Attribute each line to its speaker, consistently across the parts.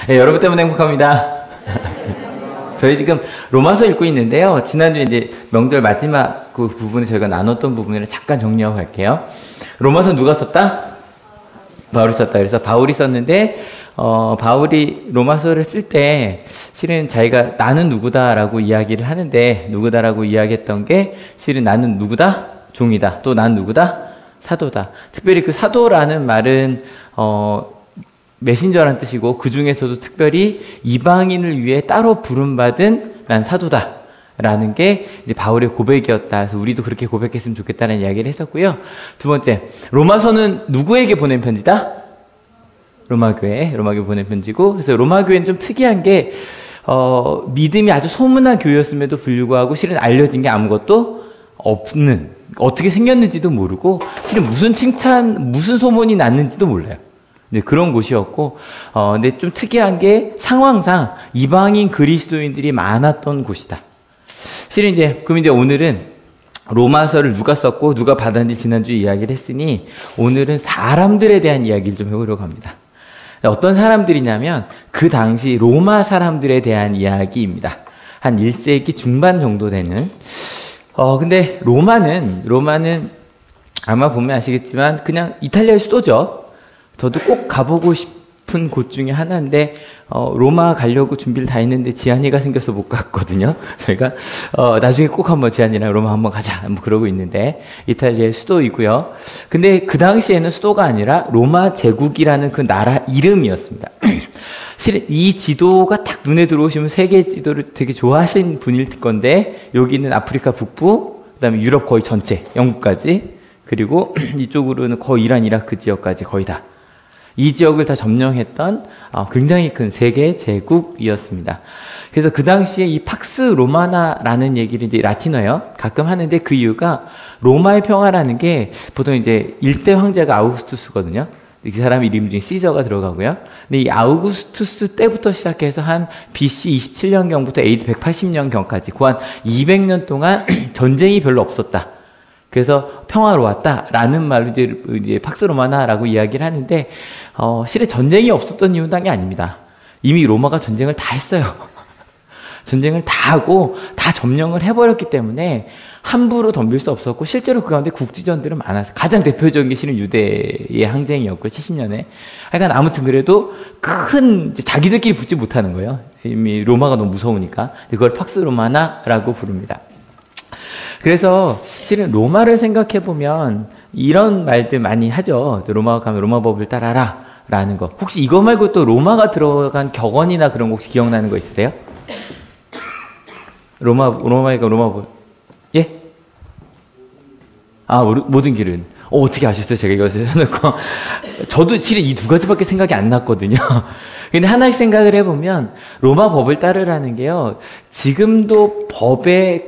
Speaker 1: 네, 여러분 때문에 행복합니다. 저희 지금 로마서 읽고 있는데요. 지난주에 이제 명절 마지막 그 부분에 저희가 나눴던 부분을 잠깐 정리하고 갈게요. 로마서 누가 썼다? 바울이 썼다. 그래서 바울이 썼는데, 바울이 로마서를 쓸 때 실은 자기가 나는 누구다라고 이야기를 하는데, 누구다라고 이야기했던 게 실은 나는 누구다? 종이다. 또 난 누구다? 사도다. 특별히 그 사도라는 말은 메신저란 뜻이고, 그 중에서도 특별히 이방인을 위해 따로 부름받은 난 사도다 라는 게 이제 바울의 고백이었다. 그래서 우리도 그렇게 고백했으면 좋겠다는 이야기를 했었고요. 두 번째, 로마서는 누구에게 보낸 편지다? 로마교회 보낸 편지고, 그래서 로마교회는 좀 특이한 게 믿음이 아주 소문난 교회였음에도 불구하고 실은 알려진 게 아무것도 없는, 어떻게 생겼는지도 모르고 실은 무슨 칭찬, 무슨 소문이 났는지도 몰라요. 네, 그런 곳이었고, 근데 좀 특이한 게 상황상 이방인 그리스도인들이 많았던 곳이다. 실은 그럼 이제 오늘은 로마서를 누가 썼고 누가 받았는지 지난주에 이야기를 했으니 오늘은 사람들에 대한 이야기를 좀 해보려고 합니다. 어떤 사람들이냐면 그 당시 로마 사람들에 대한 이야기입니다. 한 1세기 중반 정도 되는. 근데 로마는 아마 보면 아시겠지만 그냥 이탈리아의 수도죠. 저도 꼭 가보고 싶은 곳 중에 하나인데 로마 가려고 준비를 다 했는데 지한이가 생겨서 못 갔거든요. 저희가 나중에 꼭 한번 지한이랑 로마 한번 가자 뭐 그러고 있는데, 이탈리아의 수도이고요. 근데 그 당시에는 수도가 아니라 로마 제국이라는 그 나라 이름이었습니다. 실은 이 지도가 딱 눈에 들어오시면 세계 지도를 되게 좋아하신 분일 건데, 여기는 아프리카 북부, 그다음에 유럽 거의 전체, 영국까지, 그리고 이쪽으로는 거의 이란, 이라크 지역까지 거의 다. 이 지역을 다 점령했던 굉장히 큰 세계 제국이었습니다. 그래서 그 당시에 이 팍스 로마나라는 얘기를 이제 라틴어요. 가끔 하는데 그 이유가 로마의 평화라는 게 보통 이제 1대 황제가 아우구스투스거든요. 그 사람 이름 중에 시저가 들어가고요. 근데 이 아우구스투스 때부터 시작해서 한 BC 27년경부터 AD 180년경까지 그 한 200년 동안 전쟁이 별로 없었다. 그래서 평화로웠다라는 말로 이제 팍스 로마나라고 이야기를 하는데, 실은 전쟁이 없었던 이유는 당연히 아닙니다. 이미 로마가 전쟁을 다 했어요. 전쟁을 다 하고 다 점령을 해버렸기 때문에 함부로 덤빌 수 없었고, 실제로 그 가운데 국지전들은 많았어요. 가장 대표적인 게 실은 유대의 항쟁이었고 70년에. 하여간 아무튼 그래도 큰 자기들끼리 붙지 못하는 거예요. 이미 로마가 너무 무서우니까. 그걸 팍스 로마나라고 부릅니다. 그래서 실은 로마를 생각해 보면 이런 말들 많이 하죠. 로마 가면 로마 법을 따라라 라는 거. 혹시 이거 말고 또 로마가 들어간 격언이나 그런 거 혹시 기억나는 거 있으세요? 로마가 로마 법. 예? 모든 길은. 어떻게 아셨어요? 제가 이것을 해놓고. 저도 실은 이 두 가지밖에 생각이 안 났거든요. 근데 하나씩 생각을 해보면 로마 법을 따르라는 게요, 지금도 법의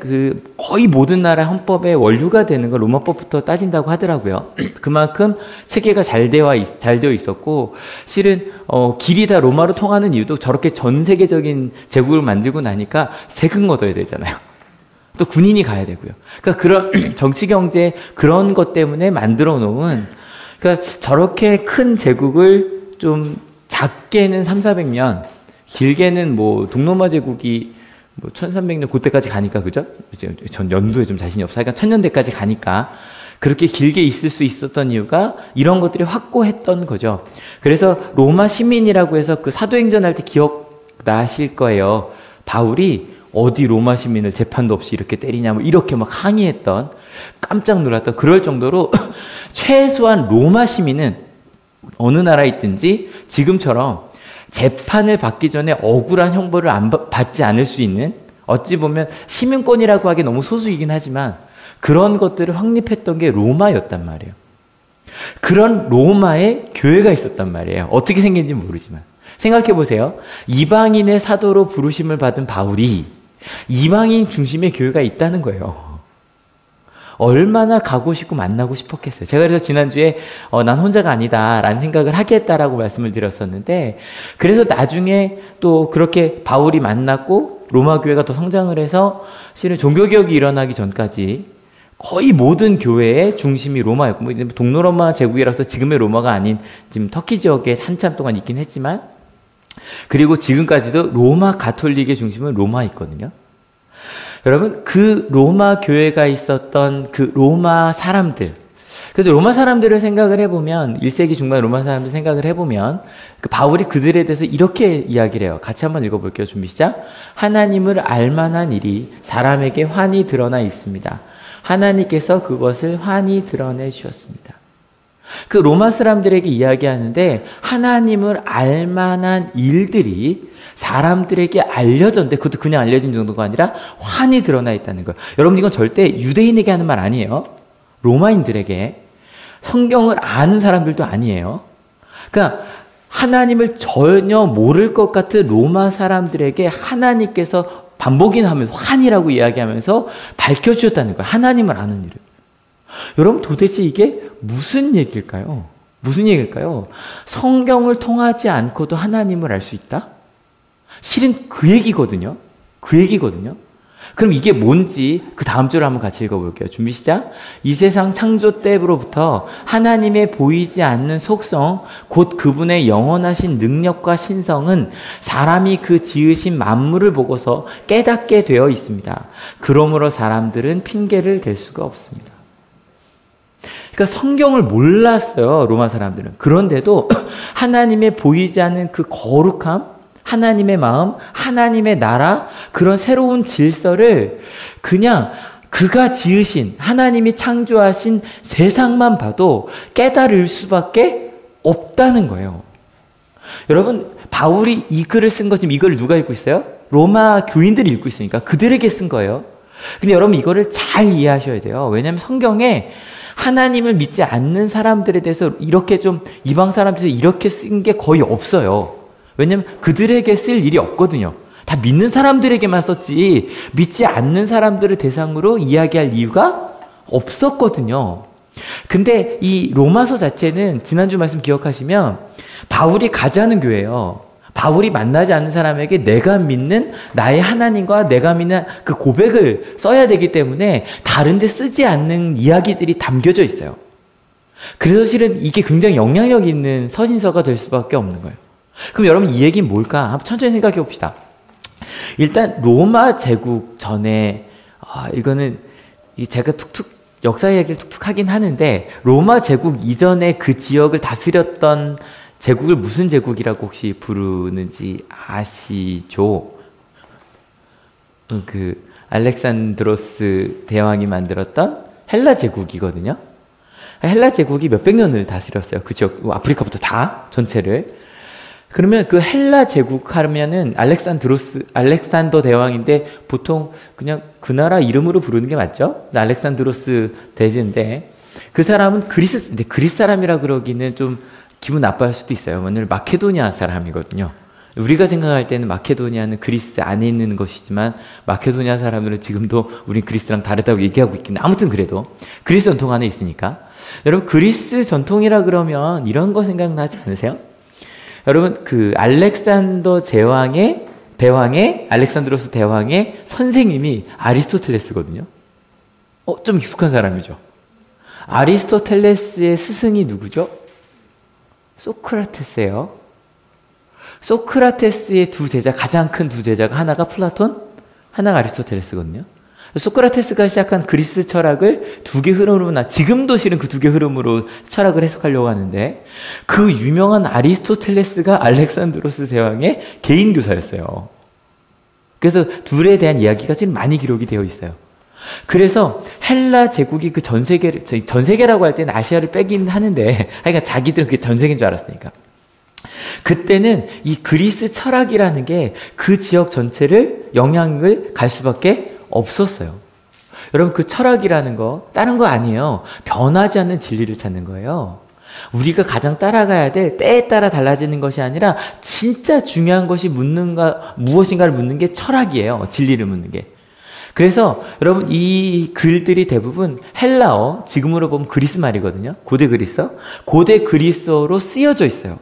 Speaker 1: 거의 모든 나라 헌법의 원류가 되는 걸 로마법부터 따진다고 하더라고요. 그만큼 체계가 잘 되어 있었고, 실은 길이 다 로마로 통하는 이유도 저렇게 전 세계적인 제국을 만들고 나니까 세금 걷어야 되잖아요. 또 군인이 가야 되고요. 그러니까 그런 정치 경제 그런 것 때문에 만들어 놓은, 그러니까 저렇게 큰 제국을 좀 작게는 300~400년, 길게는 뭐 동로마 제국이 뭐 1300년 그때까지 가니까, 그죠? 전 연도에 좀 자신이 없어요. 그러니까 1000년대까지 가니까 그렇게 길게 있을 수 있었던 이유가 이런 것들이 확고했던 거죠. 그래서 로마 시민이라고 해서 그 사도행전 할 때 기억나실 거예요. 바울이 어디 로마 시민을 재판도 없이 이렇게 때리냐, 뭐 이렇게 막 항의했던, 깜짝 놀랐던, 그럴 정도로 최소한 로마 시민은 어느 나라에 있든지 지금처럼 재판을 받기 전에 억울한 형벌을 받지 않을 수 있는, 어찌 보면 시민권이라고 하기 너무 소수이긴 하지만 그런 것들을 확립했던 게 로마였단 말이에요. 그런 로마에 교회가 있었단 말이에요. 어떻게 생긴지 모르지만. 생각해 보세요. 이방인의 사도로 부르심을 받은 바울이 이방인 중심의 교회가 있다는 거예요. 얼마나 가고 싶고 만나고 싶었겠어요. 제가 그래서 지난주에 난 혼자가 아니다 라는 생각을 하겠다라고 말씀을 드렸었는데, 그래서 나중에 또 그렇게 바울이 만났고 로마 교회가 더 성장을 해서 실은 종교개혁이 일어나기 전까지 거의 모든 교회의 중심이 로마였고, 뭐 동로로마 제국이라서 지금의 로마가 아닌 지금 터키 지역에 한참 동안 있긴 했지만, 그리고 지금까지도 로마 가톨릭의 중심은 로마에 있거든요. 여러분, 그 로마 교회가 있었던 그 로마 사람들, 그래서 로마 사람들을 생각을 해보면, 1세기 중반 로마 사람들 생각을 해보면, 그 바울이 그들에 대해서 이렇게 이야기를 해요. 같이 한번 읽어볼게요. 준비 시작. 하나님을 알만한 일이 사람에게 환히 드러나 있습니다. 하나님께서 그것을 환히 드러내 주셨습니다. 그 로마 사람들에게 이야기하는데, 하나님을 알만한 일들이 사람들에게 알려졌는데, 그것도 그냥 알려진 정도가 아니라 환히 드러나 있다는 거예요. 여러분, 이건 절대 유대인에게 하는 말 아니에요. 로마인들에게, 성경을 아는 사람들도 아니에요. 그러니까 하나님을 전혀 모를 것 같은 로마 사람들에게 하나님께서 반복이나 환이라고 이야기하면서 밝혀주셨다는 거예요. 하나님을 아는 일을. 여러분, 도대체 이게 무슨 얘기일까요? 무슨 얘기일까요? 성경을 통하지 않고도 하나님을 알 수 있다? 실은 그 얘기거든요. 그 얘기거든요. 그럼 이게 뭔지 그 다음 주를 한번 같이 읽어볼게요. 준비 시작. 이 세상 창조 때부터 하나님의 보이지 않는 속성, 곧 그분의 영원하신 능력과 신성은 사람이 그 지으신 만물을 보고서 깨닫게 되어 있습니다. 그러므로 사람들은 핑계를 댈 수가 없습니다. 그러니까 성경을 몰랐어요, 로마 사람들은. 그런데도 하나님의 보이지 않는 그 거룩함, 하나님의 마음, 하나님의 나라, 그런 새로운 질서를 그냥 그가 지으신, 하나님이 창조하신 세상만 봐도 깨달을 수밖에 없다는 거예요. 여러분, 바울이 이 글을 쓴 거 지금 이걸 누가 읽고 있어요? 로마 교인들이 읽고 있으니까 그들에게 쓴 거예요. 근데 여러분, 이거를 잘 이해하셔야 돼요. 왜냐하면 성경에 하나님을 믿지 않는 사람들에 대해서 이렇게 좀 이방 사람들에서 이렇게 쓴 게 거의 없어요. 왜냐면 그들에게 쓸 일이 없거든요. 다 믿는 사람들에게만 썼지 믿지 않는 사람들을 대상으로 이야기할 이유가 없었거든요. 근데 이 로마서 자체는 지난주 말씀 기억하시면 바울이 가자는 교회예요. 바울이 만나지 않는 사람에게 내가 믿는 나의 하나님과 내가 믿는 그 고백을 써야 되기 때문에 다른 데 쓰지 않는 이야기들이 담겨져 있어요. 그래서 실은 이게 굉장히 영향력 있는 서신서가 될 수밖에 없는 거예요. 그럼 여러분, 이 얘기는 뭘까? 한번 천천히 생각해 봅시다. 일단 로마 제국 전에 이거는 제가 툭툭 역사 이야기를 툭툭 하긴 하는데, 로마 제국 이전에 그 지역을 다스렸던 제국을 무슨 제국이라고 혹시 부르는지 아시죠? 그 알렉산드로스 대왕이 만들었던 헬라 제국이거든요. 헬라 제국이 몇백 년을 다스렸어요. 그 지역, 아프리카부터 다 전체를. 그러면 그 헬라 제국 하면은 알렉산더 대왕인데 보통 그냥 그 나라 이름으로 부르는 게 맞죠? 알렉산드로스 대제인데, 그 사람은 그리스 사람이라 그러기는 좀 기분 나빠할 수도 있어요. 왜냐면 마케도니아 사람이거든요. 우리가 생각할 때는 마케도니아는 그리스 안에 있는 것이지만 마케도니아 사람들은 지금도 우린 그리스랑 다르다고 얘기하고 있긴 해. 아무튼 그래도 그리스 전통 안에 있으니까. 여러분, 그리스 전통이라 그러면 이런 거 생각나지 않으세요? 여러분, 그 알렉산드로스 대왕의 선생님이 아리스토텔레스거든요. 좀 익숙한 사람이죠. 아리스토텔레스의 스승이 누구죠? 소크라테스예요. 소크라테스의 두 제자, 가장 큰 두 제자가 하나가 플라톤, 하나가 아리스토텔레스거든요. 소크라테스가 시작한 그리스 철학을 두 개 흐름으로 지금도 실은 그 두 개 흐름으로 철학을 해석하려고 하는데, 그 유명한 아리스토텔레스가 알렉산드로스 대왕의 개인 교사였어요. 그래서 둘에 대한 이야기가 지금 많이 기록이 되어 있어요. 그래서 헬라 제국이 그 전 세계라고 할 때는 아시아를 빼긴 하는데, 그러니까 자기들은 그게 전 세계인 줄 알았으니까. 그때는 이 그리스 철학이라는 게 그 지역 전체를 영향을 갈 수밖에 없었어요. 여러분, 그 철학이라는 거 다른 거 아니에요. 변하지 않는 진리를 찾는 거예요. 우리가 가장 따라가야 될 때에 따라 달라지는 것이 아니라 진짜 중요한 것이 무엇인가를 묻는 게 철학이에요. 진리를 묻는 게. 그래서 여러분, 이 글들이 대부분 헬라어, 지금으로 보면 그리스 말이거든요. 고대 그리스어로 쓰여져 있어요.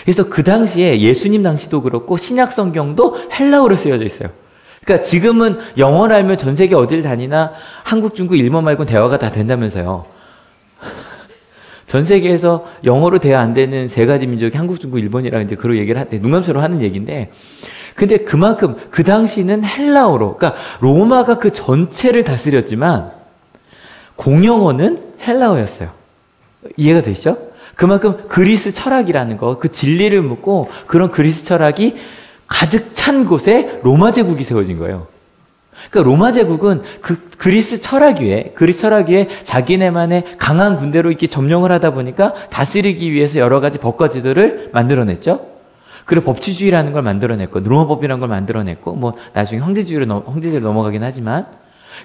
Speaker 1: 그래서 그 당시에 예수님 당시도 그렇고 신약 성경도 헬라어로 쓰여져 있어요. 그러니까 지금은 영어를 알면 전 세계 어딜 다니나 한국, 중국, 일본 말고는 대화가 다 된다면서요. 전 세계에서 영어로 대화 안 되는 세 가지 민족이 한국, 중국, 일본이라고 이제 그런 얘기를 농담처럼 하는 얘기인데, 근데 그만큼 그 당시는 헬라어로, 그러니까 로마가 그 전체를 다스렸지만 공용어는 헬라어였어요. 이해가 되시죠? 그만큼 그리스 철학이라는 거, 그 진리를 묻고 그런 그리스 철학이 가득 찬 곳에 로마 제국이 세워진 거예요. 그러니까 로마 제국은 그 그리스 철학 위에 자기네만의 강한 군대로 이렇게 점령을 하다 보니까 다스리기 위해서 여러 가지 법과 제도를 만들어냈죠. 그리고 법치주의라는 걸 만들어냈고, 로마법이라는 걸 만들어냈고, 뭐 나중에 황제주의로 넘어가긴 하지만,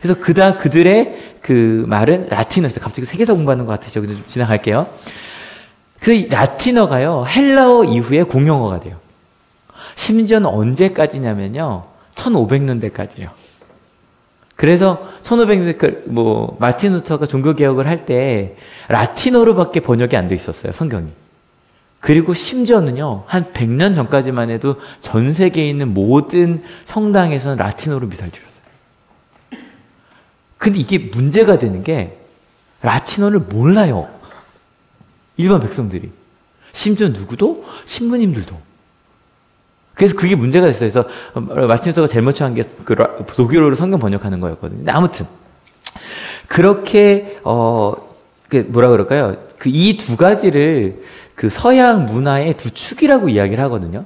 Speaker 1: 그래서 그들의 그 말은 라틴어였어요. 갑자기 세계사 공부하는 것 같으시죠? 그래서 좀 지나갈게요. 그래서 이 라틴어가요, 헬라어 이후에 공용어가 돼요. 심지어는 언제까지냐면요, 1500년대까지예요. 그래서 1500년대 마틴 루터가 종교개혁을 할 때 라틴어로밖에 번역이 안 돼 있었어요, 성경이. 그리고 심지어는요, 한 100년 전까지만 해도 전 세계에 있는 모든 성당에서는 라틴어로 미사를 드렸어요. 근데 이게 문제가 되는 게 라틴어를 몰라요. 일반 백성들이. 심지어 누구도? 신부님들도. 그래서 그게 문제가 됐어요. 그래서 마틴 루터가 제일 먼저 한 게 독일어로 성경 번역하는 거였거든요. 근데 아무튼 그렇게 뭐라 그럴까요? 그 이 두 가지를 그 서양 문화의 두 축이라고 이야기를 하거든요.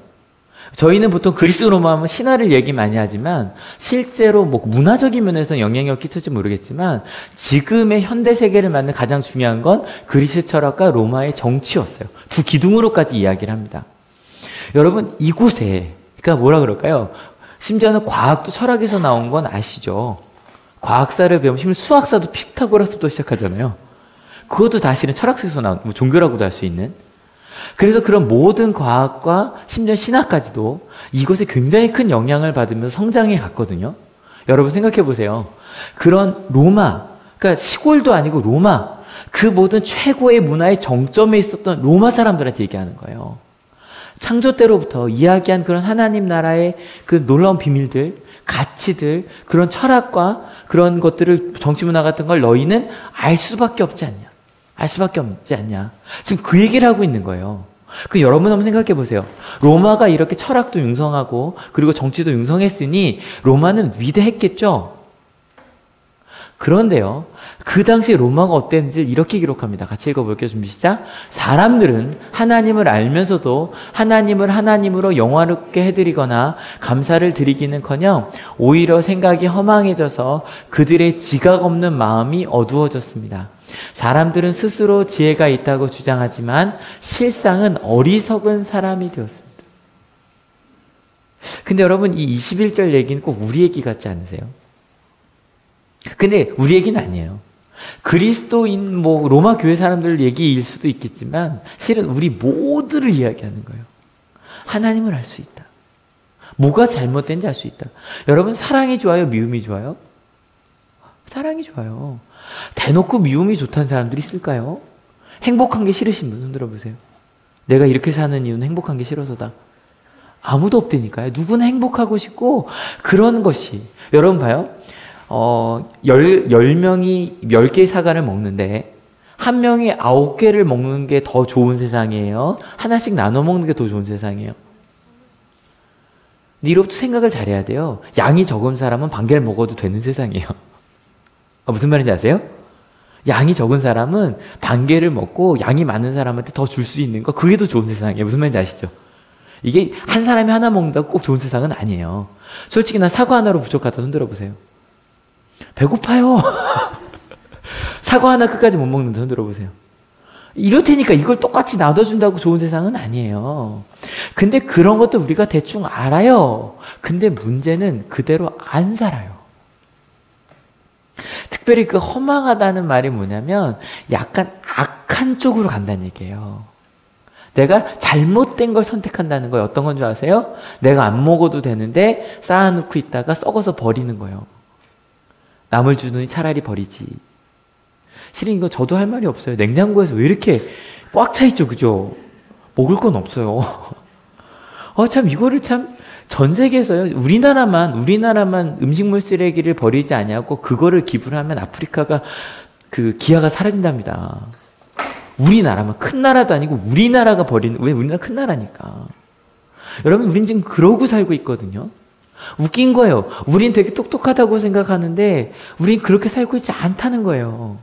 Speaker 1: 저희는 보통 그리스 로마 하면 신화를 얘기 많이 하지만 실제로 뭐 문화적인 면에서는 영향력을 끼칠지 모르겠지만 지금의 현대 세계를 만든 가장 중요한 건 그리스 철학과 로마의 정치였어요. 두 기둥으로까지 이야기를 합니다. 여러분 이곳에 그러니까 뭐라 그럴까요? 심지어는 과학도 철학에서 나온 건 아시죠? 과학사를 배우면 수학사도 피타고라스부터 시작하잖아요. 그것도 사실은 철학 속에서 나온 뭐 종교라고도 할 수 있는. 그래서 그런 모든 과학과 심지어 신학까지도 이것에 굉장히 큰 영향을 받으면서 성장해 갔거든요. 여러분 생각해 보세요. 그런 로마, 그러니까 시골도 아니고 로마, 그 모든 최고의 문화의 정점에 있었던 로마 사람들한테 얘기하는 거예요. 창조 때로부터 이야기한 그런 하나님 나라의 그 놀라운 비밀들, 가치들, 그런 철학과 그런 것들을 정치 문화 같은 걸 너희는 알 수밖에 없지 않냐. 알 수밖에 없지 않냐. 지금 그 얘기를 하고 있는 거예요. 그 여러분 한번 생각해 보세요. 로마가 이렇게 철학도 융성하고 그리고 정치도 융성했으니 로마는 위대했겠죠? 그런데요. 그 당시 로마가 어땠는지 이렇게 기록합니다. 같이 읽어볼게요. 준비 시작. 사람들은 하나님을 알면서도 하나님을 하나님으로 영화롭게 해드리거나 감사를 드리기는커녕 오히려 생각이 허망해져서 그들의 지각 없는 마음이 어두워졌습니다. 사람들은 스스로 지혜가 있다고 주장하지만 실상은 어리석은 사람이 되었습니다. 근데 여러분 이 21절 얘기는 꼭 우리 얘기 같지 않으세요? 근데 우리 얘기는 아니에요. 그리스도인 뭐 로마 교회 사람들 얘기일 수도 있겠지만 실은 우리 모두를 이야기하는 거예요. 하나님을 알 수 있다. 뭐가 잘못된지 알 수 있다. 여러분 사랑이 좋아요? 미움이 좋아요? 사랑이 좋아요. 대놓고 미움이 좋다는 사람들이 있을까요? 행복한 게 싫으신 분 손 들어보세요. 내가 이렇게 사는 이유는 행복한 게 싫어서다. 아무도 없다니까요. 누구나 행복하고 싶고 그런 것이 여러분 봐요. 10명이 10개의 사과를 먹는데 한 명이 9개를 먹는 게 더 좋은 세상이에요? 하나씩 나눠 먹는 게 더 좋은 세상이에요? 이로부터 생각을 잘해야 돼요. 양이 적은 사람은 반 개를 먹어도 되는 세상이에요. 무슨 말인지 아세요? 양이 적은 사람은 반 개를 먹고 양이 많은 사람한테 더 줄 수 있는 거 그게 더 좋은 세상이에요. 무슨 말인지 아시죠? 이게 한 사람이 하나 먹는다고 꼭 좋은 세상은 아니에요. 솔직히 난 사과 하나로 부족하다 손 들어보세요. 배고파요. 사과 하나 끝까지 못 먹는데 손 들어보세요. 이럴 테니까 이걸 똑같이 나눠준다고 좋은 세상은 아니에요. 근데 그런 것도 우리가 대충 알아요. 근데 문제는 그대로 안 살아요. 특별히 그 허망하다는 말이 뭐냐면 약간 악한 쪽으로 간다는 얘기예요. 내가 잘못된 걸 선택한다는 거예요. 어떤 건 줄 아세요? 내가 안 먹어도 되는데 쌓아놓고 있다가 썩어서 버리는 거예요. 남을 주느니 차라리 버리지. 실은 이거 저도 할 말이 없어요. 냉장고에서 왜 이렇게 꽉 차 있죠, 그죠? 먹을 건 없어요. 참 이거를 참 전 세계에서요. 우리나라만 음식물 쓰레기를 버리지 않냐고 그거를 기부를 하면 아프리카가 그 기아가 사라진답니다. 우리나라만 큰 나라도 아니고 우리나라가 버리는, 왜 우리나라 큰 나라니까. 여러분, 우린 지금 그러고 살고 있거든요. 웃긴 거예요. 우린 되게 똑똑하다고 생각하는데 우린 그렇게 살고 있지 않다는 거예요.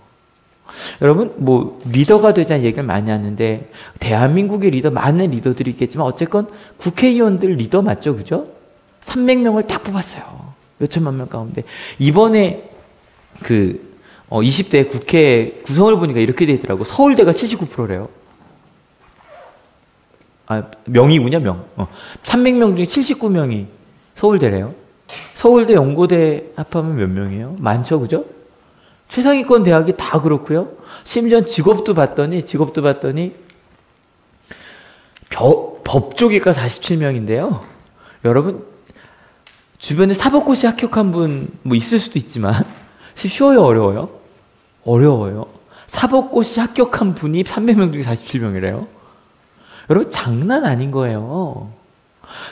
Speaker 1: 여러분, 뭐 리더가 되자는 얘기를 많이 하는데 대한민국의 리더, 많은 리더들이 있겠지만 어쨌건 국회의원들 리더 맞죠, 그죠? 300명을 딱 뽑았어요. 몇천만 명 가운데. 이번에 20대 국회 구성을 보니까 이렇게 되더라고. 서울대가 79%래요. 명이군요, 명. 300명 중에 79명이 서울대래요. 서울대, 연고대 합하면 몇 명이에요? 많죠, 그죠? 최상위권 대학이 다 그렇고요. 심지어 직업도 봤더니 법조기과 47명인데요. 여러분, 주변에 사법고시 합격한 분 뭐 있을 수도 있지만 쉬워요, 어려워요? 어려워요. 사법고시 합격한 분이 300명 중에 47명이래요. 여러분, 장난 아닌 거예요.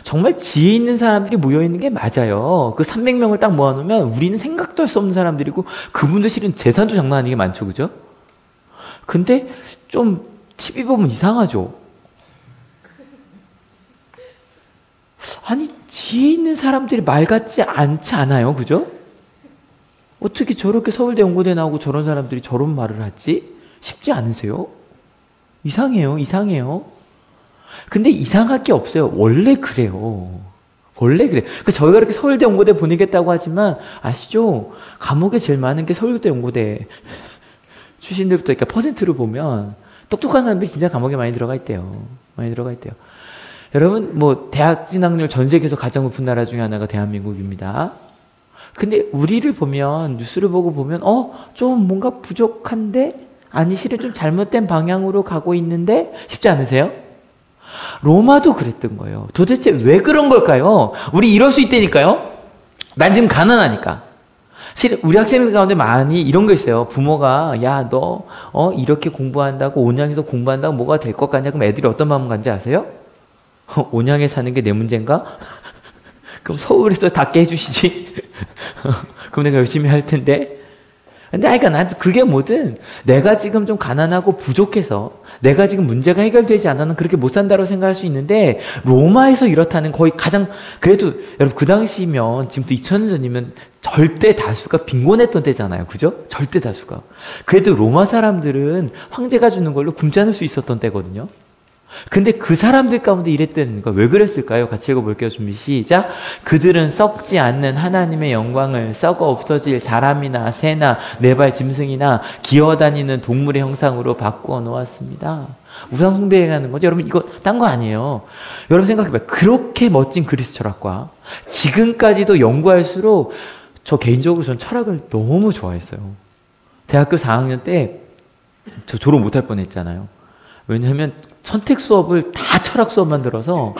Speaker 1: 정말 지혜 있는 사람들이 모여있는 게 맞아요. 그 300명을 딱 모아놓으면 우리는 생각도 할 수 없는 사람들이고 그분들 실은 재산도 장난 아니게 많죠, 그죠? 근데 좀 TV 보면 이상하죠? 아니, 지혜 있는 사람들이 말 같지 않지 않아요, 그죠? 어떻게 저렇게 서울대, 연고대 나오고 저런 사람들이 저런 말을 하지? 쉽지 않으세요? 이상해요. 근데 이상할 게 없어요. 원래 그래요. 원래 그래. 그러니까 저희가 이렇게 서울대, 연고대 보내겠다고 하지만 아시죠? 감옥에 제일 많은 게 서울대, 연고대 출신들부터, 그러니까 퍼센트로 보면 똑똑한 사람들이 진짜 감옥에 많이 들어가 있대요. 여러분, 뭐 대학 진학률 전 세계에서 가장 높은 나라 중에 하나가 대한민국입니다. 근데 우리를 보면, 뉴스를 보고 보면 좀 뭔가 부족한데? 아니, 실은 좀 잘못된 방향으로 가고 있는데? 싶지 않으세요? 로마도 그랬던 거예요. 도대체 왜 그런 걸까요? 우리 이럴 수 있다니까요? 난 지금 가난하니까. 실은 우리 학생들 가운데 많이 이런 거 있어요. 부모가, 야, 너 이렇게 공부한다고, 온양에서 공부한다고 뭐가 될 것 같냐? 그럼 애들이 어떤 마음 간지 아세요? 온양에 사는 게 내 문제인가? 그럼 서울에서 닫게 해주시지. 그럼 내가 열심히 할 텐데. 근데 그러니까 난 그게 뭐든 내가 지금 좀 가난하고 부족해서 내가 지금 문제가 해결되지 않아는 그렇게 못 산다고 생각할 수 있는데, 로마에서 이렇다는 거의 가장, 그래도 여러분 그 당시면, 지금도 2000년 전이면 절대 다수가 빈곤했던 때잖아요, 그죠? 절대 다수가. 그래도 로마 사람들은 황제가 주는 걸로 굶지 않을 수 있었던 때거든요. 근데 그 사람들 가운데 이랬다는 거, 왜 그랬을까요? 같이 읽어볼게요. 준비 시작. 그들은 썩지 않는 하나님의 영광을 썩어 없어질 사람이나 새나 네 발 짐승이나 기어다니는 동물의 형상으로 바꾸어 놓았습니다. 우상 숭배하는 거죠. 여러분, 이거 딴 거 아니에요. 여러분 생각해봐요. 그렇게 멋진 그리스 철학과 지금까지도 연구할수록, 저 개인적으로 전 철학을 너무 좋아했어요. 대학교 4학년 때 저 졸업 못할 뻔했잖아요. 왜냐하면 선택 수업을 다 철학 수업만 들어서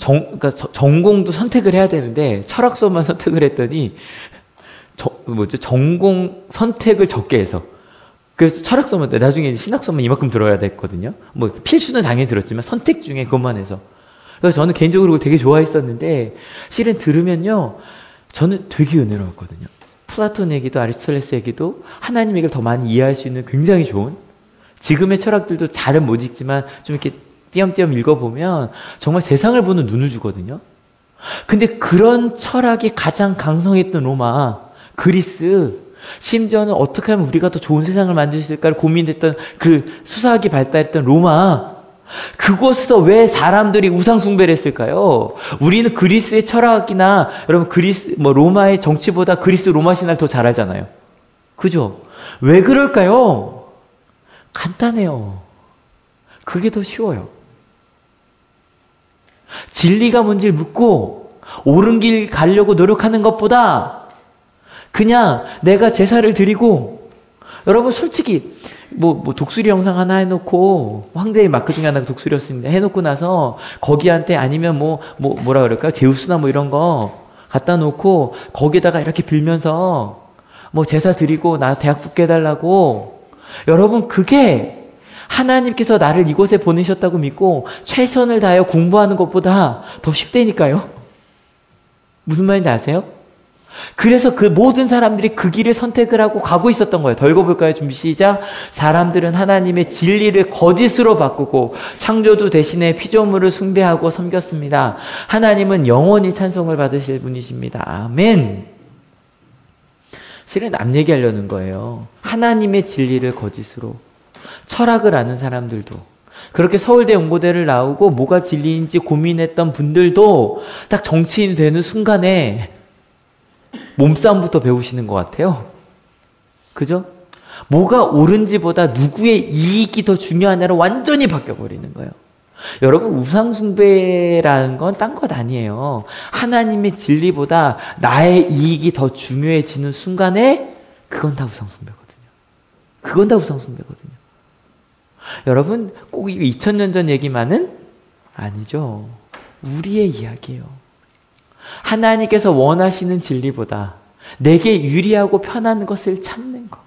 Speaker 1: 그러니까 전공도 선택을 해야 되는데 철학 수업만 선택을 했더니 전공 선택을 적게 해서, 그래서 철학 수업만, 나중에 신학 수업만 이만큼 들어야 됐거든요. 뭐 필수는 당연히 들었지만 선택 중에 그것만 해서. 그래서 저는 개인적으로 되게 좋아했었는데, 실은 들으면요 저는 되게 은혜로웠거든요. 플라톤 얘기도 아리스토텔레스 얘기도 하나님 얘기를 더 많이 이해할 수 있는 굉장히 좋은, 지금의 철학들도 잘은 못 읽지만 좀 이렇게 띄엄띄엄 읽어보면 정말 세상을 보는 눈을 주거든요. 근데 그런 철학이 가장 강성했던 로마, 그리스, 심지어는 어떻게 하면 우리가 더 좋은 세상을 만들 수 있을까를 고민했던 그 수사학이 발달했던 로마, 그곳에서 왜 사람들이 우상 숭배를 했을까요? 우리는 그리스의 철학이나 여러분 로마의 정치보다 그리스 로마 신화를 더 잘 알잖아요. 그죠? 왜 그럴까요? 간단해요. 그게 더 쉬워요. 진리가 뭔지를 묻고 옳은 길 가려고 노력하는 것보다 그냥 내가 제사를 드리고, 여러분 솔직히 뭐 독수리 영상 하나 해놓고, 황제의 마크 중에 하나가 독수리였습니다. 해놓고 나서 거기한테, 아니면 뭐라 그럴까요? 제우스나 뭐 이런 거 갖다 놓고 거기다가 이렇게 빌면서 뭐 제사 드리고 나 대학 붙게 해달라고, 여러분 그게 하나님께서 나를 이곳에 보내셨다고 믿고 최선을 다하여 공부하는 것보다 더 쉽다니까요. 무슨 말인지 아세요? 그래서 그 모든 사람들이 그 길을 선택을 하고 가고 있었던 거예요. 더 읽어볼까요? 준비 시작. 사람들은 하나님의 진리를 거짓으로 바꾸고 창조주 대신에 피조물을 숭배하고 섬겼습니다. 하나님은 영원히 찬송을 받으실 분이십니다. 아멘. 실은 남 얘기하려는 거예요. 하나님의 진리를 거짓으로. 철학을 아는 사람들도, 그렇게 서울대 연고대를 나오고 뭐가 진리인지 고민했던 분들도 딱 정치인이 되는 순간에 몸싸움부터 배우시는 것 같아요. 그죠? 뭐가 옳은지보다 누구의 이익이 더 중요하냐로 완전히 바뀌어버리는 거예요. 여러분, 우상숭배라는 건 딴 것 아니에요. 하나님의 진리보다 나의 이익이 더 중요해지는 순간에 그건 다 우상숭배거든요. 그건 다 우상숭배거든요. 여러분, 꼭 이거 2000년 전 얘기만은 아니죠. 우리의 이야기예요. 하나님께서 원하시는 진리보다 내게 유리하고 편한 것을 찾는 것.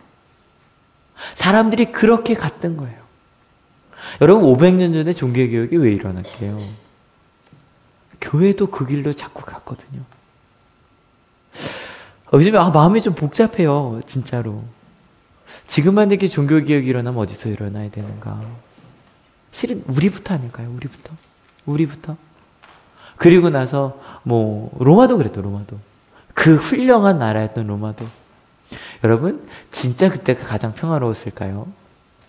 Speaker 1: 사람들이 그렇게 갔던 거예요. 여러분, 500년 전에 종교개혁이 왜 일어났게요? 교회도 그 길로 자꾸 갔거든요. 요즘에 마음이 좀 복잡해요. 진짜로. 지금만 이렇게 종교개혁이 일어나면 어디서 일어나야 되는가? 실은 우리부터 아닐까요? 우리부터. 그리고 나서 로마도 그랬죠. 로마도. 그 훌륭한 나라였던 로마도. 여러분, 진짜 그때가 가장 평화로웠을까요?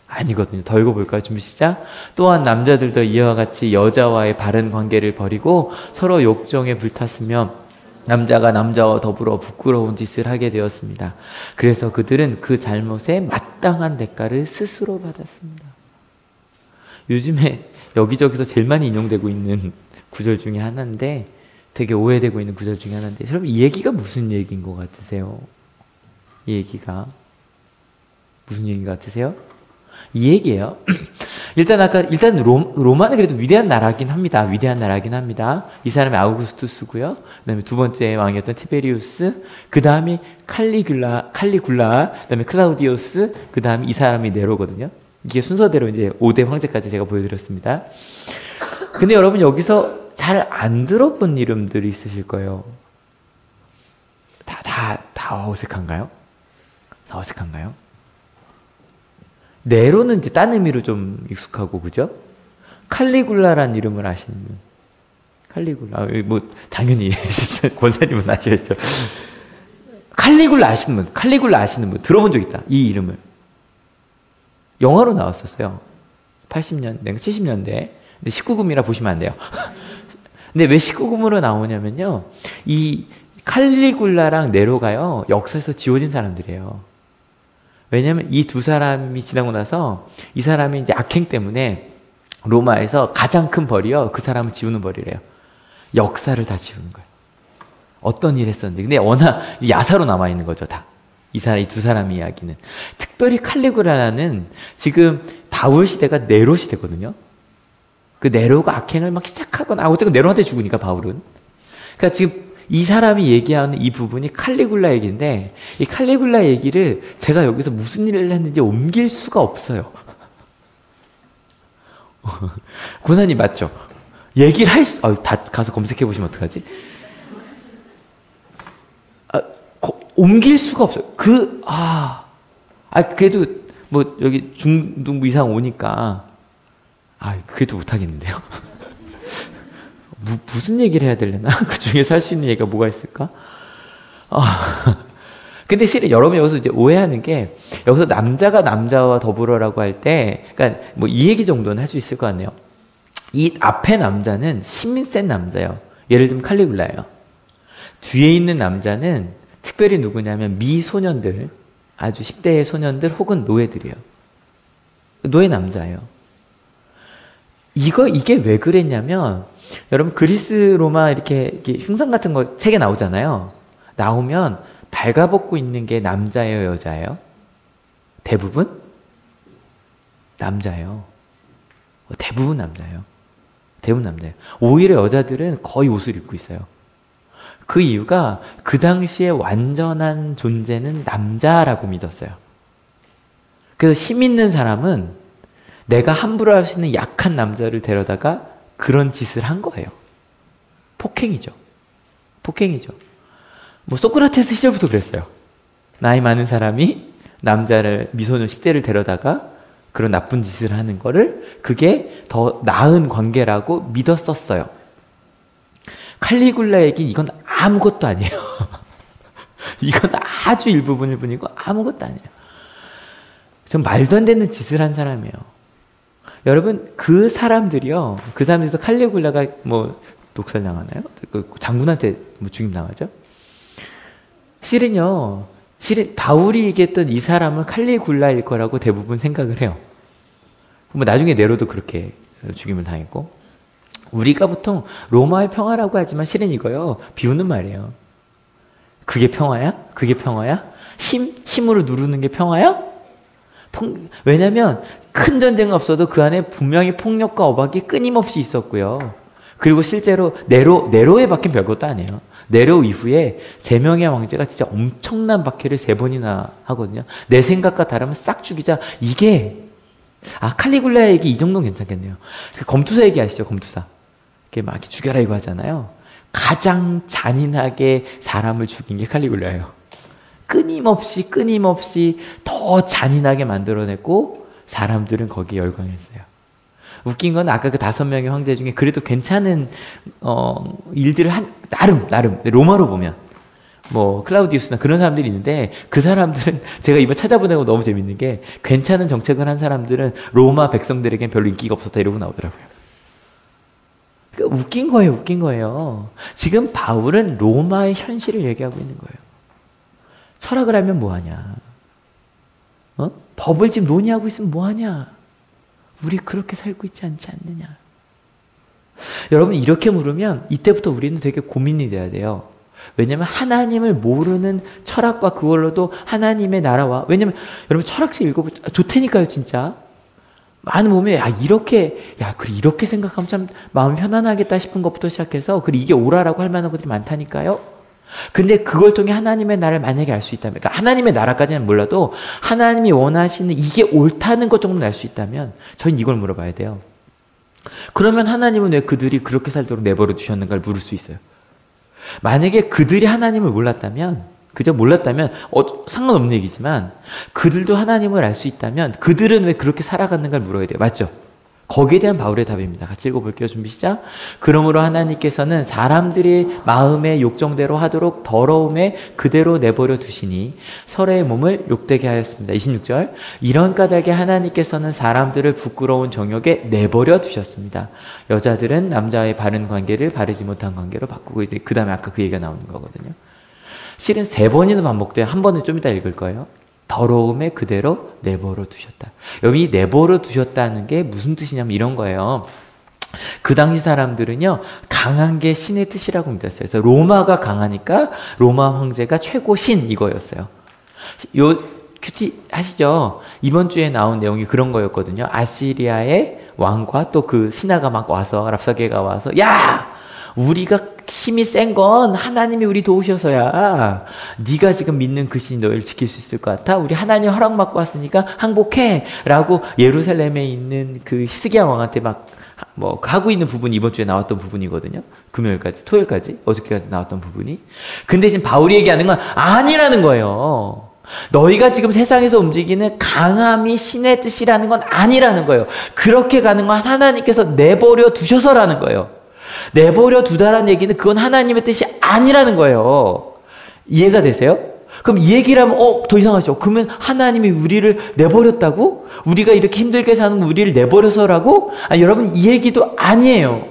Speaker 1: 아니거든요. 더 읽어볼까요? 준비 시작. 또한 남자들도 이와 같이 여자와의 바른 관계를 버리고 서로 욕정에 불탔으며 남자가 남자와 더불어 부끄러운 짓을 하게 되었습니다. 그래서 그들은 그 잘못에 마땅한 대가를 스스로 받았습니다. 요즘에 여기저기서 제일 많이 인용되고 있는 구절 중에 하나인데, 되게 오해되고 있는 구절 중에 하나인데, 여러분, 이 얘기가 무슨 얘기인 것 같으세요? 이 얘기가 무슨 얘기인 것 같으세요? 이 얘기예요. 일단 로마는 그래도 위대한 나라긴 합니다. 위대한 나라긴 합니다. 이 사람이 아우구스투스고요. 그다음에 두 번째 왕이었던 티베리우스, 그다음이 칼리굴라, 그다음에 클라우디우스, 그다음에 이 사람이 네로거든요. 이게 순서대로 이제 5대 황제까지 제가 보여드렸습니다. 근데 여러분, 여기서 잘 안 들어본 이름들이 있으실 거예요. 다 어색한가요? 다 어색한가요? 네로는 이제 딴 의미로 좀 익숙하고, 그죠? 칼리굴라라는 이름을 아시는 분. 칼리굴라. 당연히 권사님은 아시겠죠. 칼리굴라 아시는 분. 들어본 적 있다. 이 이름을. 영화로 나왔었어요. 80년대, 70년대. 근데 19금이라 보시면 안 돼요. 근데 왜 19금으로 나오냐면요. 이 칼리굴라랑 네로가요, 역사에서 지워진 사람들이에요. 왜냐면 이 두 사람이 지나고 나서 이 사람이 이제 악행 때문에 로마에서 가장 큰 벌이요, 그 사람을 지우는 벌이래요. 역사를 다 지우는 거예요. 어떤 일 했었는지. 근데 워낙 야사로 남아있는 거죠, 다. 이 두 사람 이야기는. 특별히 칼리굴라는 지금 바울 시대가 네로 시대거든요. 그 네로가 악행을 막 시작하거나, 어쨌든 네로한테 죽으니까 바울은. 그러니까 지금 이 사람이 얘기하는 이 부분이 칼리굴라 얘기인데, 이 칼리굴라 얘기를 제가 여기서 무슨 일을 했는지 옮길 수가 없어요. 고사님 맞죠? 얘기를 다 가서 검색해 보시면 어떡하지? 옮길 수가 없어요. 그래도 여기 중등부 이상 오니까, 그래도 못하겠는데요? 무슨 얘기를 해야 되려나? 그 중에서 할 수 있는 얘기가 뭐가 있을까? 근데 실은 여러분이 여기서 이제 오해하는 게, 여기서 남자가 남자와 더불어라고 할 때, 그러니까 이 얘기 정도는 할 수 있을 것 같네요. 이 앞에 남자는 힘 센 남자예요. 예를 들면 칼리굴라예요. 뒤에 있는 남자는 특별히 누구냐면 미소년들, 아주 10대의 소년들 혹은 노예들이에요. 노예 남자예요. 이게 왜 그랬냐면, 여러분, 그리스 로마 이렇게 흉상 같은 거 책에 나오잖아요. 나오면 발가벗고 있는 게 남자예요, 여자예요? 대부분? 남자예요. 대부분 남자예요. 오히려 여자들은 거의 옷을 입고 있어요. 그 이유가 그 당시에 완전한 존재는 남자라고 믿었어요. 그래서 힘 있는 사람은 내가 함부로 할 수 있는 약한 남자를 데려다가 그런 짓을 한 거예요. 폭행이죠. 뭐 소크라테스 시절부터 그랬어요. 나이 많은 사람이 남자를 미소년 10대를 데려다가 그런 나쁜 짓을 하는 거를 그게 더 나은 관계라고 믿었었어요. 칼리굴라 얘기는 이건 아무것도 아니에요. 이건 아주 일부분일 뿐이고 아무것도 아니에요. 전 말도 안 되는 짓을 한 사람이에요. 여러분 그 사람들이요. 그 사람들에서 칼리굴라가 뭐 독살당하나요? 장군한테 뭐 죽임당하죠? 실은 바울이 얘기했던 이 사람은 칼리굴라일 거라고 대부분 생각을 해요. 뭐 나중에 네로도 그렇게 죽임을 당했고, 우리가 보통 로마의 평화라고 하지만 실은 이거요, 비웃는 말이에요. 그게 평화야? 그게 평화야? 힘으로 누르는 게 평화야? 왜냐면 큰 전쟁은 없어도 그 안에 분명히 폭력과 억압이 끊임없이 있었고요. 그리고 실제로 네로의 박해는 별것도 아니에요. 네로 이후에 3명의 왕제가 진짜 엄청난 박해를 3번이나 하거든요. 내 생각과 다르면 싹 죽이자. 이게 칼리굴라 얘기 이 정도는 괜찮겠네요. 그 검투사 얘기 아시죠? 검투사. 이렇게 막 죽여라 이거 하잖아요. 가장 잔인하게 사람을 죽인 게 칼리굴라예요. 끊임없이 더 잔인하게 만들어냈고 사람들은 거기에 열광했어요. 웃긴 건 아까 그 5명의 황제 중에 그래도 괜찮은 일들을 한 나름 로마로 보면 뭐 클라우디우스나 그런 사람들이 있는데, 그 사람들은 제가 이번 찾아보내고 너무 재밌는 게 괜찮은 정책을 한 사람들은 로마 백성들에겐 별로 인기가 없었다 이러고 나오더라고요. 그러니까 웃긴 거예요. 지금 바울은 로마의 현실을 얘기하고 있는 거예요. 철학을 하면 뭐하냐? 법을 지금 논의하고 있으면 뭐하냐? 우리 그렇게 살고 있지 않지 않느냐? 여러분 이렇게 물으면 이때부터 우리는 되게 고민이 돼야 돼요. 왜냐면 하나님을 모르는 철학과 그걸로도 하나님의 나라와, 왜냐면 여러분 철학책 읽어보면 좋다니까요 진짜. 많은 보면 그래 이렇게 생각하면 참 마음 편안하겠다 싶은 것부터 시작해서 그래 이게 옳아라고 할 만한 것들이 많다니까요. 근데 그걸 통해 하나님의 나라를 만약에 알 수 있다면, 그러니까 하나님의 나라까지는 몰라도 하나님이 원하시는 이게 옳다는 것 정도는 알 수 있다면 저는 이걸 물어봐야 돼요. 그러면 하나님은 왜 그들이 그렇게 살도록 내버려 두셨는가를 물을 수 있어요. 만약에 그들이 하나님을 몰랐다면, 상관없는 얘기지만 그들도 하나님을 알 수 있다면 그들은 왜 그렇게 살아갔는가를 물어야 돼요. 맞죠? 거기에 대한 바울의 답입니다. 같이 읽어볼게요. 준비 시작. 그러므로 하나님께서는 사람들이 마음의 욕정대로 하도록 더러움에 그대로 내버려 두시니 서로의 몸을 욕되게 하였습니다. 26절. 이런 까닭에 하나님께서는 사람들을 부끄러운 정욕에 내버려 두셨습니다. 여자들은 남자와의 바른 관계를 바르지 못한 관계로 바꾸고, 이제 그 다음에 아까 그 얘기가 나오는 거거든요. 실은 3번이나 반복돼요. 한 번은 좀 이따 읽을 거예요. 더러움에 그대로 내버려 두셨다. 여기 내버려 두셨다는 게 무슨 뜻이냐면 이런 거예요. 그 당시 사람들은요, 강한 게 신의 뜻이라고 믿었어요. 그래서 로마가 강하니까 로마 황제가 최고 신 이거였어요. 큐티 하시죠? 이번 주에 나온 내용이 그런 거였거든요. 아시리아의 왕과 또 그 신하가 막 와서, 랍사게가 와서, 야! 우리가 힘이 센 건 하나님이 우리 도우셔서야. 네가 지금 믿는 그 신이 너희를 지킬 수 있을 것 같아? 우리 하나님 허락받고 왔으니까 항복해! 라고 예루살렘에 있는 그 히스기야 왕한테 막 하고 있는 부분이 이번 주에 나왔던 부분이거든요. 금요일까지, 토요일까지, 어저께까지 나왔던 부분이. 근데 지금 바울이 얘기하는 건 아니라는 거예요. 너희가 지금 세상에서 움직이는 강함이 신의 뜻이라는 건 아니라는 거예요. 그렇게 가는 건 하나님께서 내버려 두셔서라는 거예요. 내버려 두다라는 얘기는 그건 하나님의 뜻이 아니라는 거예요. 이해가 되세요? 그럼 이 얘기를 하면 더 이상하죠. 그러면 하나님이 우리를 내버렸다고? 우리가 이렇게 힘들게 사는 우리를 내버려서라고? 여러분 이 얘기도 아니에요.